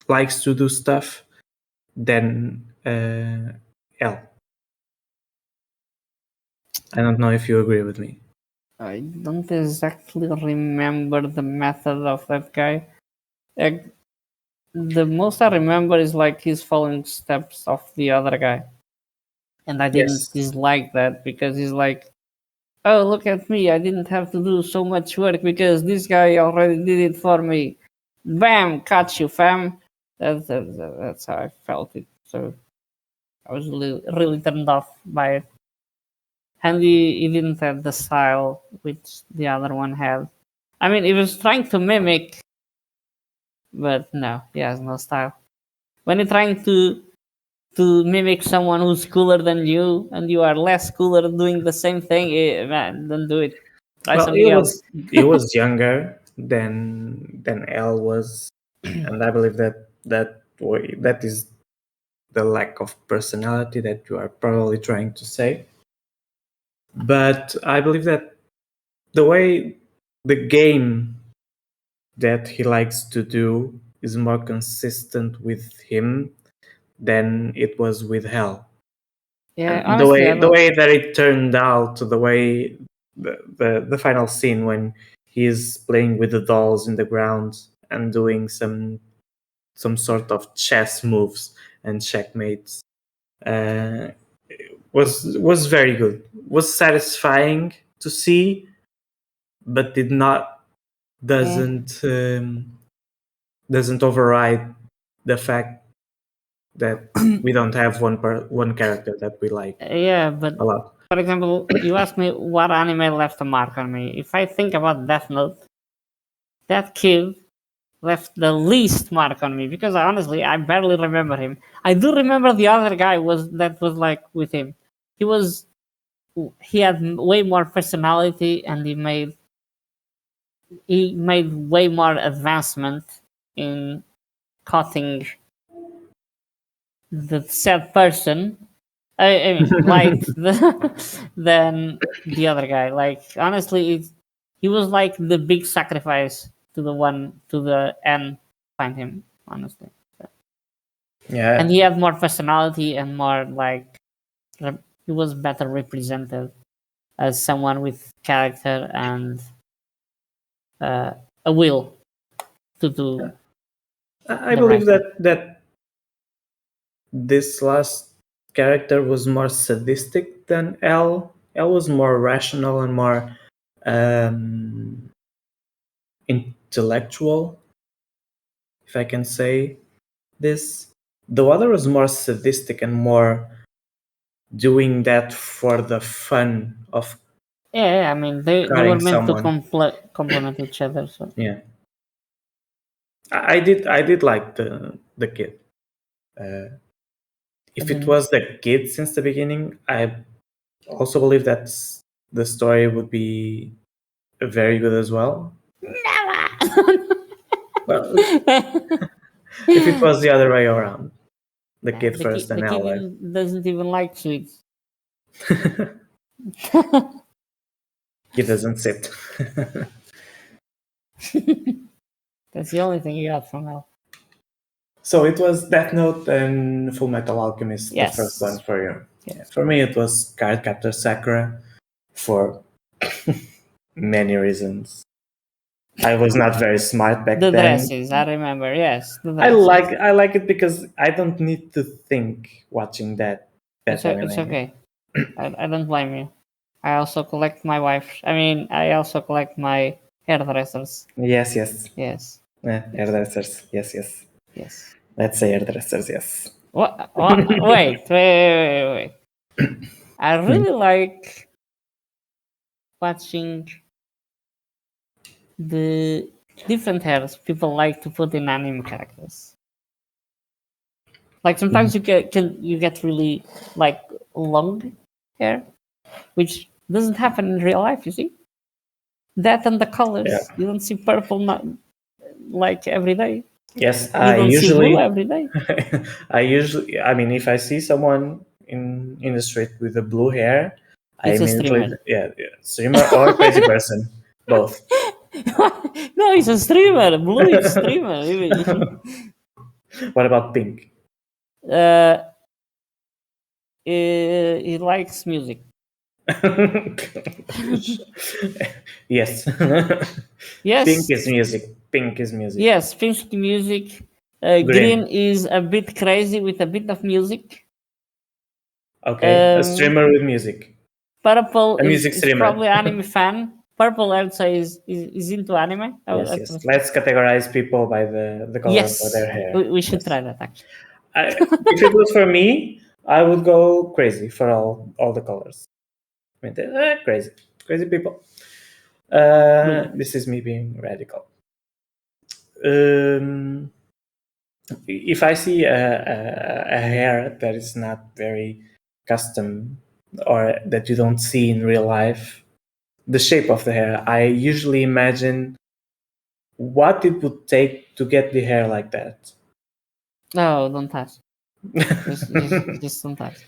likes to do stuff than L. I don't know if you agree with me.
I don't exactly remember the method of that guy. Like, the most I remember is like he's following steps of the other guy, and I didn't
Yes.
dislike that because he's like, "Oh, look at me! I didn't have to do so much work because this guy already did it for me." Bam! Catch you, fam. That's how I felt it. So I was really turned off by it, and he didn't have the style which the other one had. I mean, he was trying to mimic, but no, he has no style. When you're trying to mimic someone who's cooler than you and you are less cooler doing the same thing, man, don't do it. Try
Well,
something else.
he was younger than L was, and I believe that is the lack of personality that you are probably trying to say. But I believe that the way the game that he likes to do is more consistent with him than it was with Hell.
Yeah,
And
honestly, I
the
don't.
way that it turned out, the way the final scene when he's playing with the dolls in the ground and doing some sort of chess moves and checkmates uh, was very good. Was satisfying to see, but did not
Eh,
doesn't doesn't override the fact that we don't have one character that we like
yeah, but
a lot.
for example, you asked me what anime left a mark on me. If I think about Death Note, that kid left the least mark on me because honestly, I barely remember him. I do remember the other guy was like with him. He was he had way more personality and he made way more advancement in cutting the said person. I mean, like than the other guy. Like honestly, he was like the big sacrifice to the end find him, honestly.
Yeah,
And he had more personality and more like he was better represented as someone with character and a will to do
I
the
believe
right thing.
that this last character was more sadistic than L. L was more rational and more um, intellectual, if I can say this. The other was more sadistic and more doing that for the fun of
Yeah, I mean they were
cutting
meant to
someone.
complement each other. So
Yeah, I did like the kid. Uh,
I
if it
didn't.
was the kid since the beginning, I also believe that the story would be very good as well. Well, if it was the other way around, the
Nah,
kid first and
the
now
kid
life.
doesn't even like sweets.
He doesn't sit.
That's the only thing you got from Hell.
So it was Death Note and Full Metal Alchemist, the first one
Yes.
for you. Yeah,
Yes.
for me, it was Cardcaptor Sakura for many reasons. I was not very smart back
The
then.
dresses, I remember. Yes, the
I
dresses.
like I like it because I don't need to think watching that
It's
anime.
okay. I don't blame you. I also collect my wife. I mean, I also collect my hairdressers.
Yes, yes.
Yes. Yes.
Hairdressers. Yes, yes.
Yes.
Let's say hairdressers. Yes.
What? Wait. I really like watching the different hairs people like to put in anime characters. Like sometimes you get really like long hair, which doesn't happen in real life. You see that and the
Yeah.
colors. You don't see purple not like every day.
Yes.
You
I
don't see blue
usually,
every day.
I mean, if I see someone in the street with the blue hair, I
It's a
immediately,
streamer.
yeah, streamer or crazy person, both.
No, he's a streamer. Blue is streamer.
What about pink?
uh, he likes music.
Yes. Pink
Yes,
is music. Pink is music.
yes, pink music. Green
Green.
is a bit crazy with a bit of music.
Okay. A
Um,
streamer with music.
Purple
A music
is
streamer.
probably anime fan. Purple, I would say, is into anime.
Yes, yes. Let's categorize people by the color of their
Yes,
hair.
we should
Yes.
try that actually.
If it was for me, I would go crazy for all the colors. I mean, crazy people. This is me being radical. Um, if I see a hair that is not very custom or that you don't see in real life, the shape of the hair, I usually imagine what it would take to get the hair like that.
No, don't touch. Just don't touch.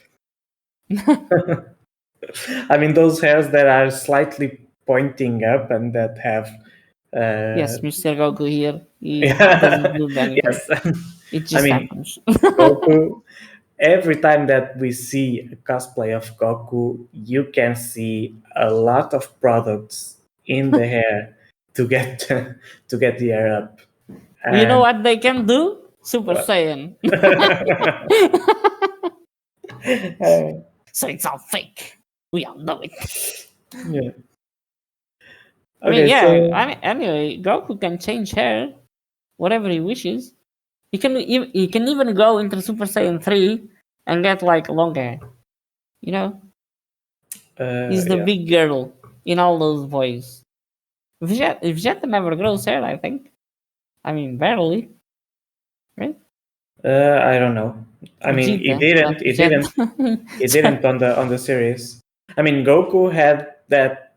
I mean, those hairs that are slightly pointing up and that have.
Yes, Mr. Goku here. He doesn't
Yeah,
build anything.
yes.
It
I
just
mean,
happens.
Goku. Every time that we see a cosplay of Goku, you can see a lot of products in the hair to get to get the hair up.
You know
And
what they can do? Super
what?
Saiyan.
Uh,
So it's all fake. We all know it.
yeah.
I mean,
Okay,
yeah.
so
Anyway, Goku can change hair whatever he wishes. He can even go into Super Saiyan 3 and get like long hair. You know, he's the
yeah.
big girl in all those boys. Vegeta never grows hair, I think. I mean, barely, right?
I don't know. I mean, it
Vegeta,
didn't.
not
It didn't.
Vegeta.
It
Sorry.
didn't on the series. I mean, Goku had that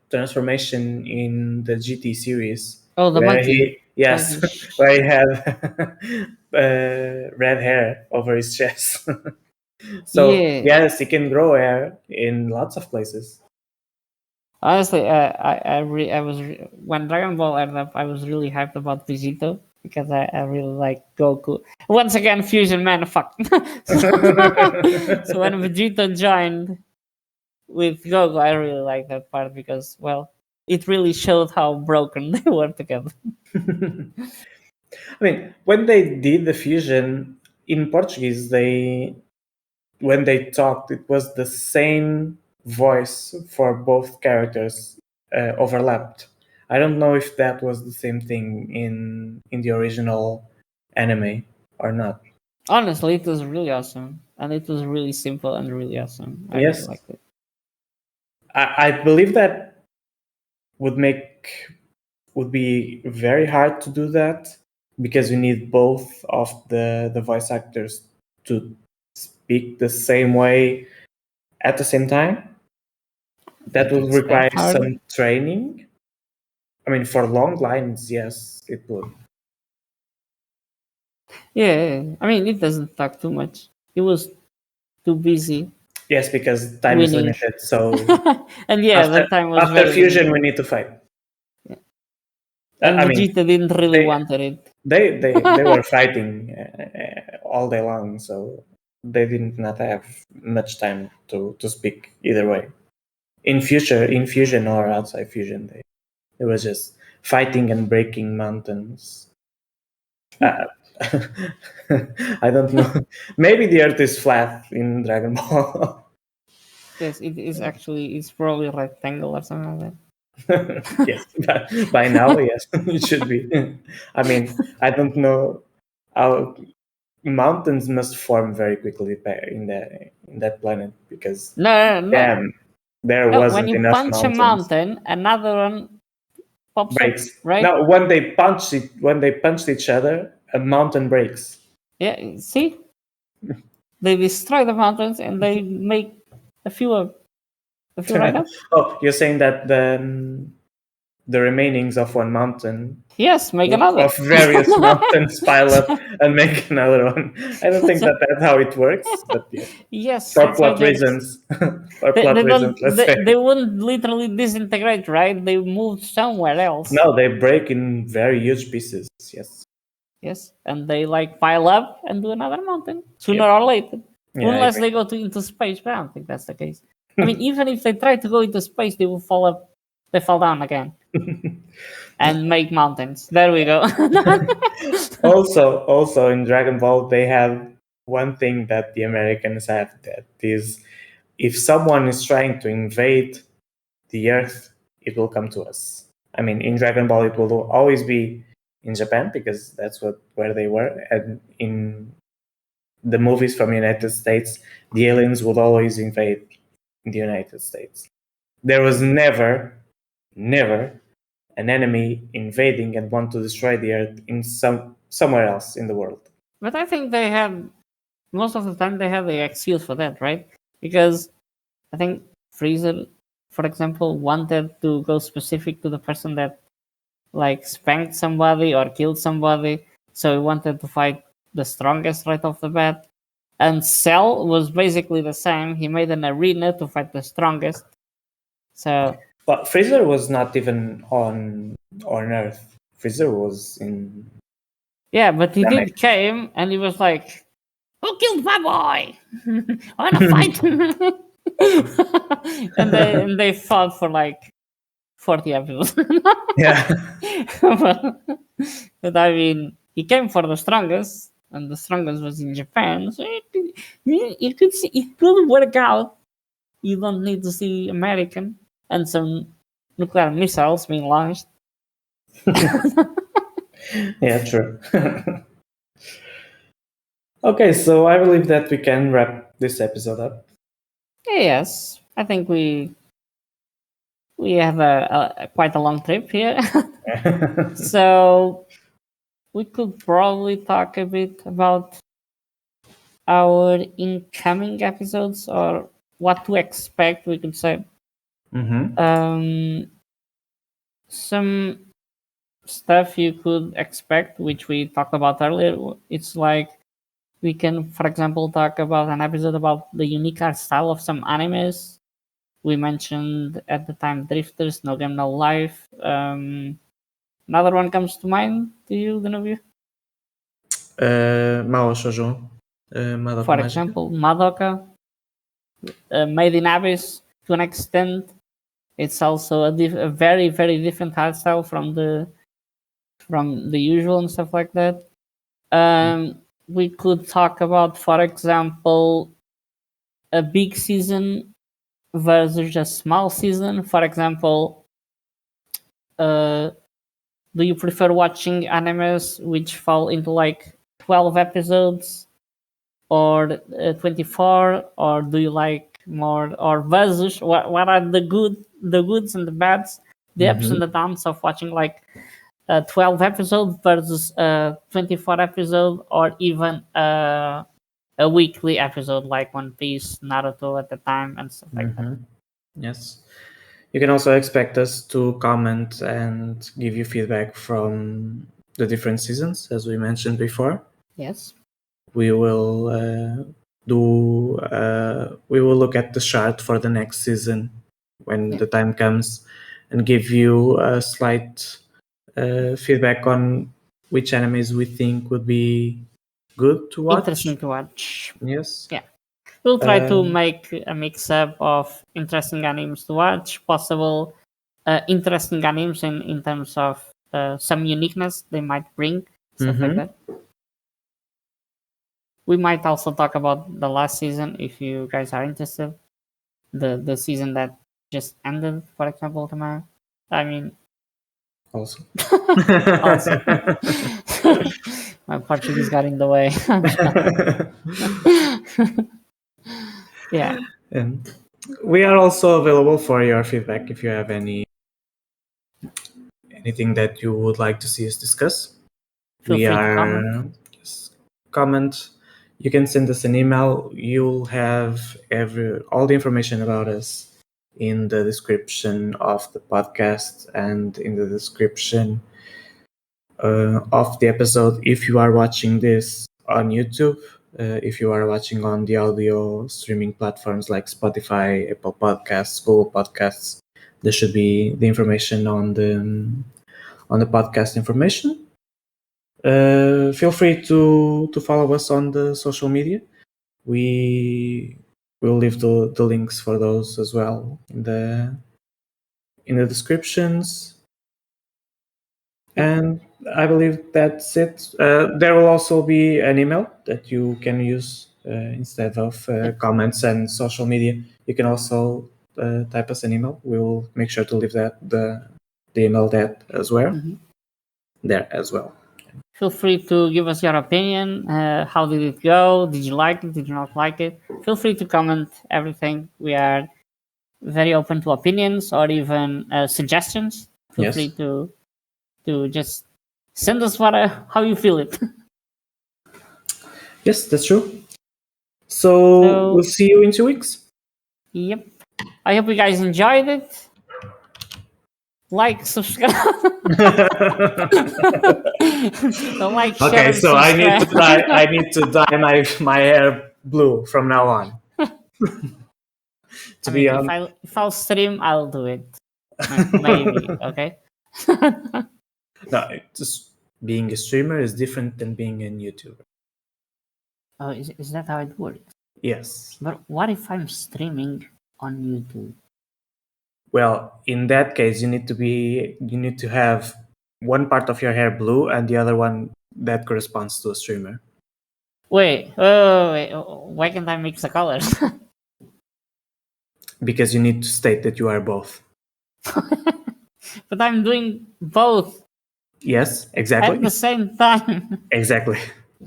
transformation in the GT series
Oh, the
where
monkey.
he yes,
Monkey.
where he had red hair over his chest. So
Yeah.
yes, he can grow hair in lots of places.
Honestly, when Dragon Ball ended up, I was really hyped about Vegito because I really like Goku. Once again, Fusion Man, fuck. So when Vegito joined with Goku, I really liked that part because, well, it really showed how broken they were together.
I mean, when they did the fusion in Portuguese, when they talked, it was the same voice for both characters overlapped. I don't know if that was the same thing in the original anime or not.
Honestly, it was really awesome, and it was really simple and really awesome. I really
Yes,
liked it.
I believe that would make would be very hard to do that because you need both of the voice actors to speak the same way at the same time.
I
That
think
would
it's that
require
hard.
some training. I mean, for long lines, yes, it would.
Yeah, I mean, it doesn't talk too much. He was too busy
Yes, because time is
winning.
limited. So
And yeah,
after
that time was
after
very
fusion, we
limited.
need to fight.
Yeah.
I
And
mean,
Vegeta didn't really
they
wanted it.
they were fighting all day long, so they did not have much time to speak either way. In fusion or outside fusion, they were just fighting and breaking mountains. Uh, I don't know. Maybe the Earth is flat in Dragon Ball.
Yes, it is actually, it's probably rectangle or something like
Yes, by now, yes, it should be. I mean, I don't know how mountains must form very quickly in that planet because
No, no, no.
damn, there
No, when
wasn't
you
enough
punch a
mountains.
mountain, another one pops up,
Breaks.
right?
Now, when they punched each other, a mountain breaks.
Yeah, see? They destroy the mountains and they make a few up. A few right up?
Oh, you're saying that the remainings of one mountain
Yes, make another.
of various mountains pile up and make another one. I don't think
So-
that that's how it works, but yes,
yes,
for
that's how it
plot
works.
reasons, for
They
plot
don't.
reasons, let's
They
say.
wouldn't literally disintegrate, right? They move somewhere else.
No, they break in very huge pieces. Yes.
Yes, and they like pile up and do another mountain sooner
Yep.
or later,
Yeah, I
unless
agree.
they go into space. But I don't think that's the case. I mean, even if they try to go into space, they will fall up. They fall down again and make mountains. There we go.
Also in Dragon Ball, they have one thing that the Americans have that is if someone is trying to invade the Earth, it will come to us. I mean, in Dragon Ball, it will always be in Japan because that's where they were, and in the movies from United States, the aliens would always invade the United States. There was never an enemy invading and want to destroy the Earth in somewhere else in the world.
But I think they had most of the time they have the excuse for that, right? Because I think Freezer, for example, wanted to go specific to the person that like spanked somebody or killed somebody, so he wanted to fight the strongest right off the bat. And Cell was basically the same. He made an arena to fight the strongest. So
But Freezer was not even on Earth. Freezer was in
yeah, but he
Namek.
did came and he was like, "Who killed my boy? I wanna fight." And they fought for like 40 episodes.
Yeah.
but I mean, he came for the strongest, and the strongest was in Japan. So it could work out. You don't need to see American and some nuclear missiles being launched.
Yeah, true. Okay, so I believe that we can wrap this episode up.
Yes, I think we have a quite a long trip here, so we could probably talk a bit about our incoming episodes or what to expect. We could say
Mm-hmm.
um, some stuff you could expect, which we talked about earlier. It's like we can, for example, talk about an episode about the unique art style of some animes We mentioned at the time Drifters, No Game No Life. Another one comes to mind to you, the of you?
Mao Shoujo, Madoka
For
Mágica.
example, Madoka, Made in Abyss to an extent. It's also a very, very different art style from the usual and stuff like that. We could talk about, for example, a big season versus a small season. For example, do you prefer watching animes which fall into like 12 episodes or 24, or do you like more or versus what are the goods and the bads, the ups and the downs of watching like a 12 episode versus a 24 episode, or even a weekly episode like One Piece, Naruto at the time, and stuff like that.
Yes. You can also expect us to comment and give you feedback from the different seasons, as we mentioned before.
Yes.
We will we will look at the chart for the next season when the time comes, and give you a slight feedback on which animes we think would be good to watch.
Interesting to watch.
Yes.
Yeah. We'll try to make a mix up of interesting animes to watch, possible interesting animes in terms of some uniqueness they might bring, stuff like that. We might also talk about the last season if you guys are interested. The season that just ended, for example, tomorrow. I mean,
Also.
also. My Portuguese got in the way. Yeah.
And we are also available for your feedback if you have anything that you would like to see us discuss.
Feel free to comment.
Comment. You can send us an email. You'll have all the information about us in the description of the podcast and in the description of the episode if you are watching this on YouTube. If you are watching on the audio streaming platforms like Spotify, Apple Podcasts, Google Podcasts, there should be the information on the podcast information. Feel free to follow us on the social media. We will leave the links for those as well in the descriptions. And I believe that's it. There will also be an email that you can use instead of comments and social media. You can also type us an email. We will make sure to leave the email that as well there as well.
Feel free to give us your opinion. How did it go? Did you like it? Did you not like it? Feel free to comment everything. We are very open to opinions or even suggestions. Feel free to just send us how you feel it.
Yes, that's true. So we'll see you in 2 weeks.
Yep. I hope you guys enjoyed it. Like, subscribe. Like,
okay, so
I
need to dye my hair blue from now on.
I mean, if I'll stream, I'll do it. Maybe, okay?
No, just being a streamer is different than being a YouTuber.
Oh, is that how it works?
Yes.
But what if I'm streaming on YouTube?
Well, in that case, you need to have one part of your hair blue and the other one that corresponds to a streamer.
Wait, why can't I mix the colors?
Because you need to state that you are both.
But I'm doing both.
Yes, exactly.
At the same time.
Exactly.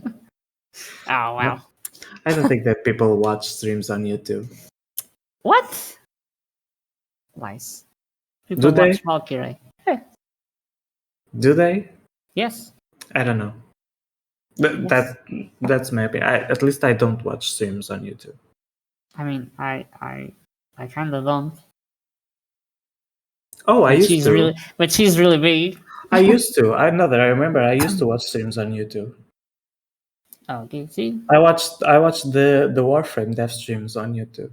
Oh, wow.
I don't think that people watch streams on YouTube.
What? Lies. People
Do they?
watch Valkyrie. Yeah.
Do they?
Yes.
I don't know. That's maybe. At least I don't watch streams on YouTube.
I mean, I kind of don't.
Oh, I used to.
But she's really big.
I used to. I know that. I remember. I used to watch streams on YouTube.
Okay, see.
I watched the Warframe dev streams on YouTube.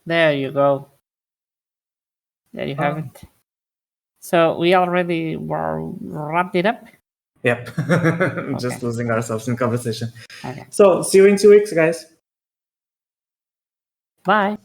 There you go. There you have it. So we already wrapped it up.
Yep. Just losing ourselves in conversation.
Okay.
So see you in 2 weeks, guys.
Bye.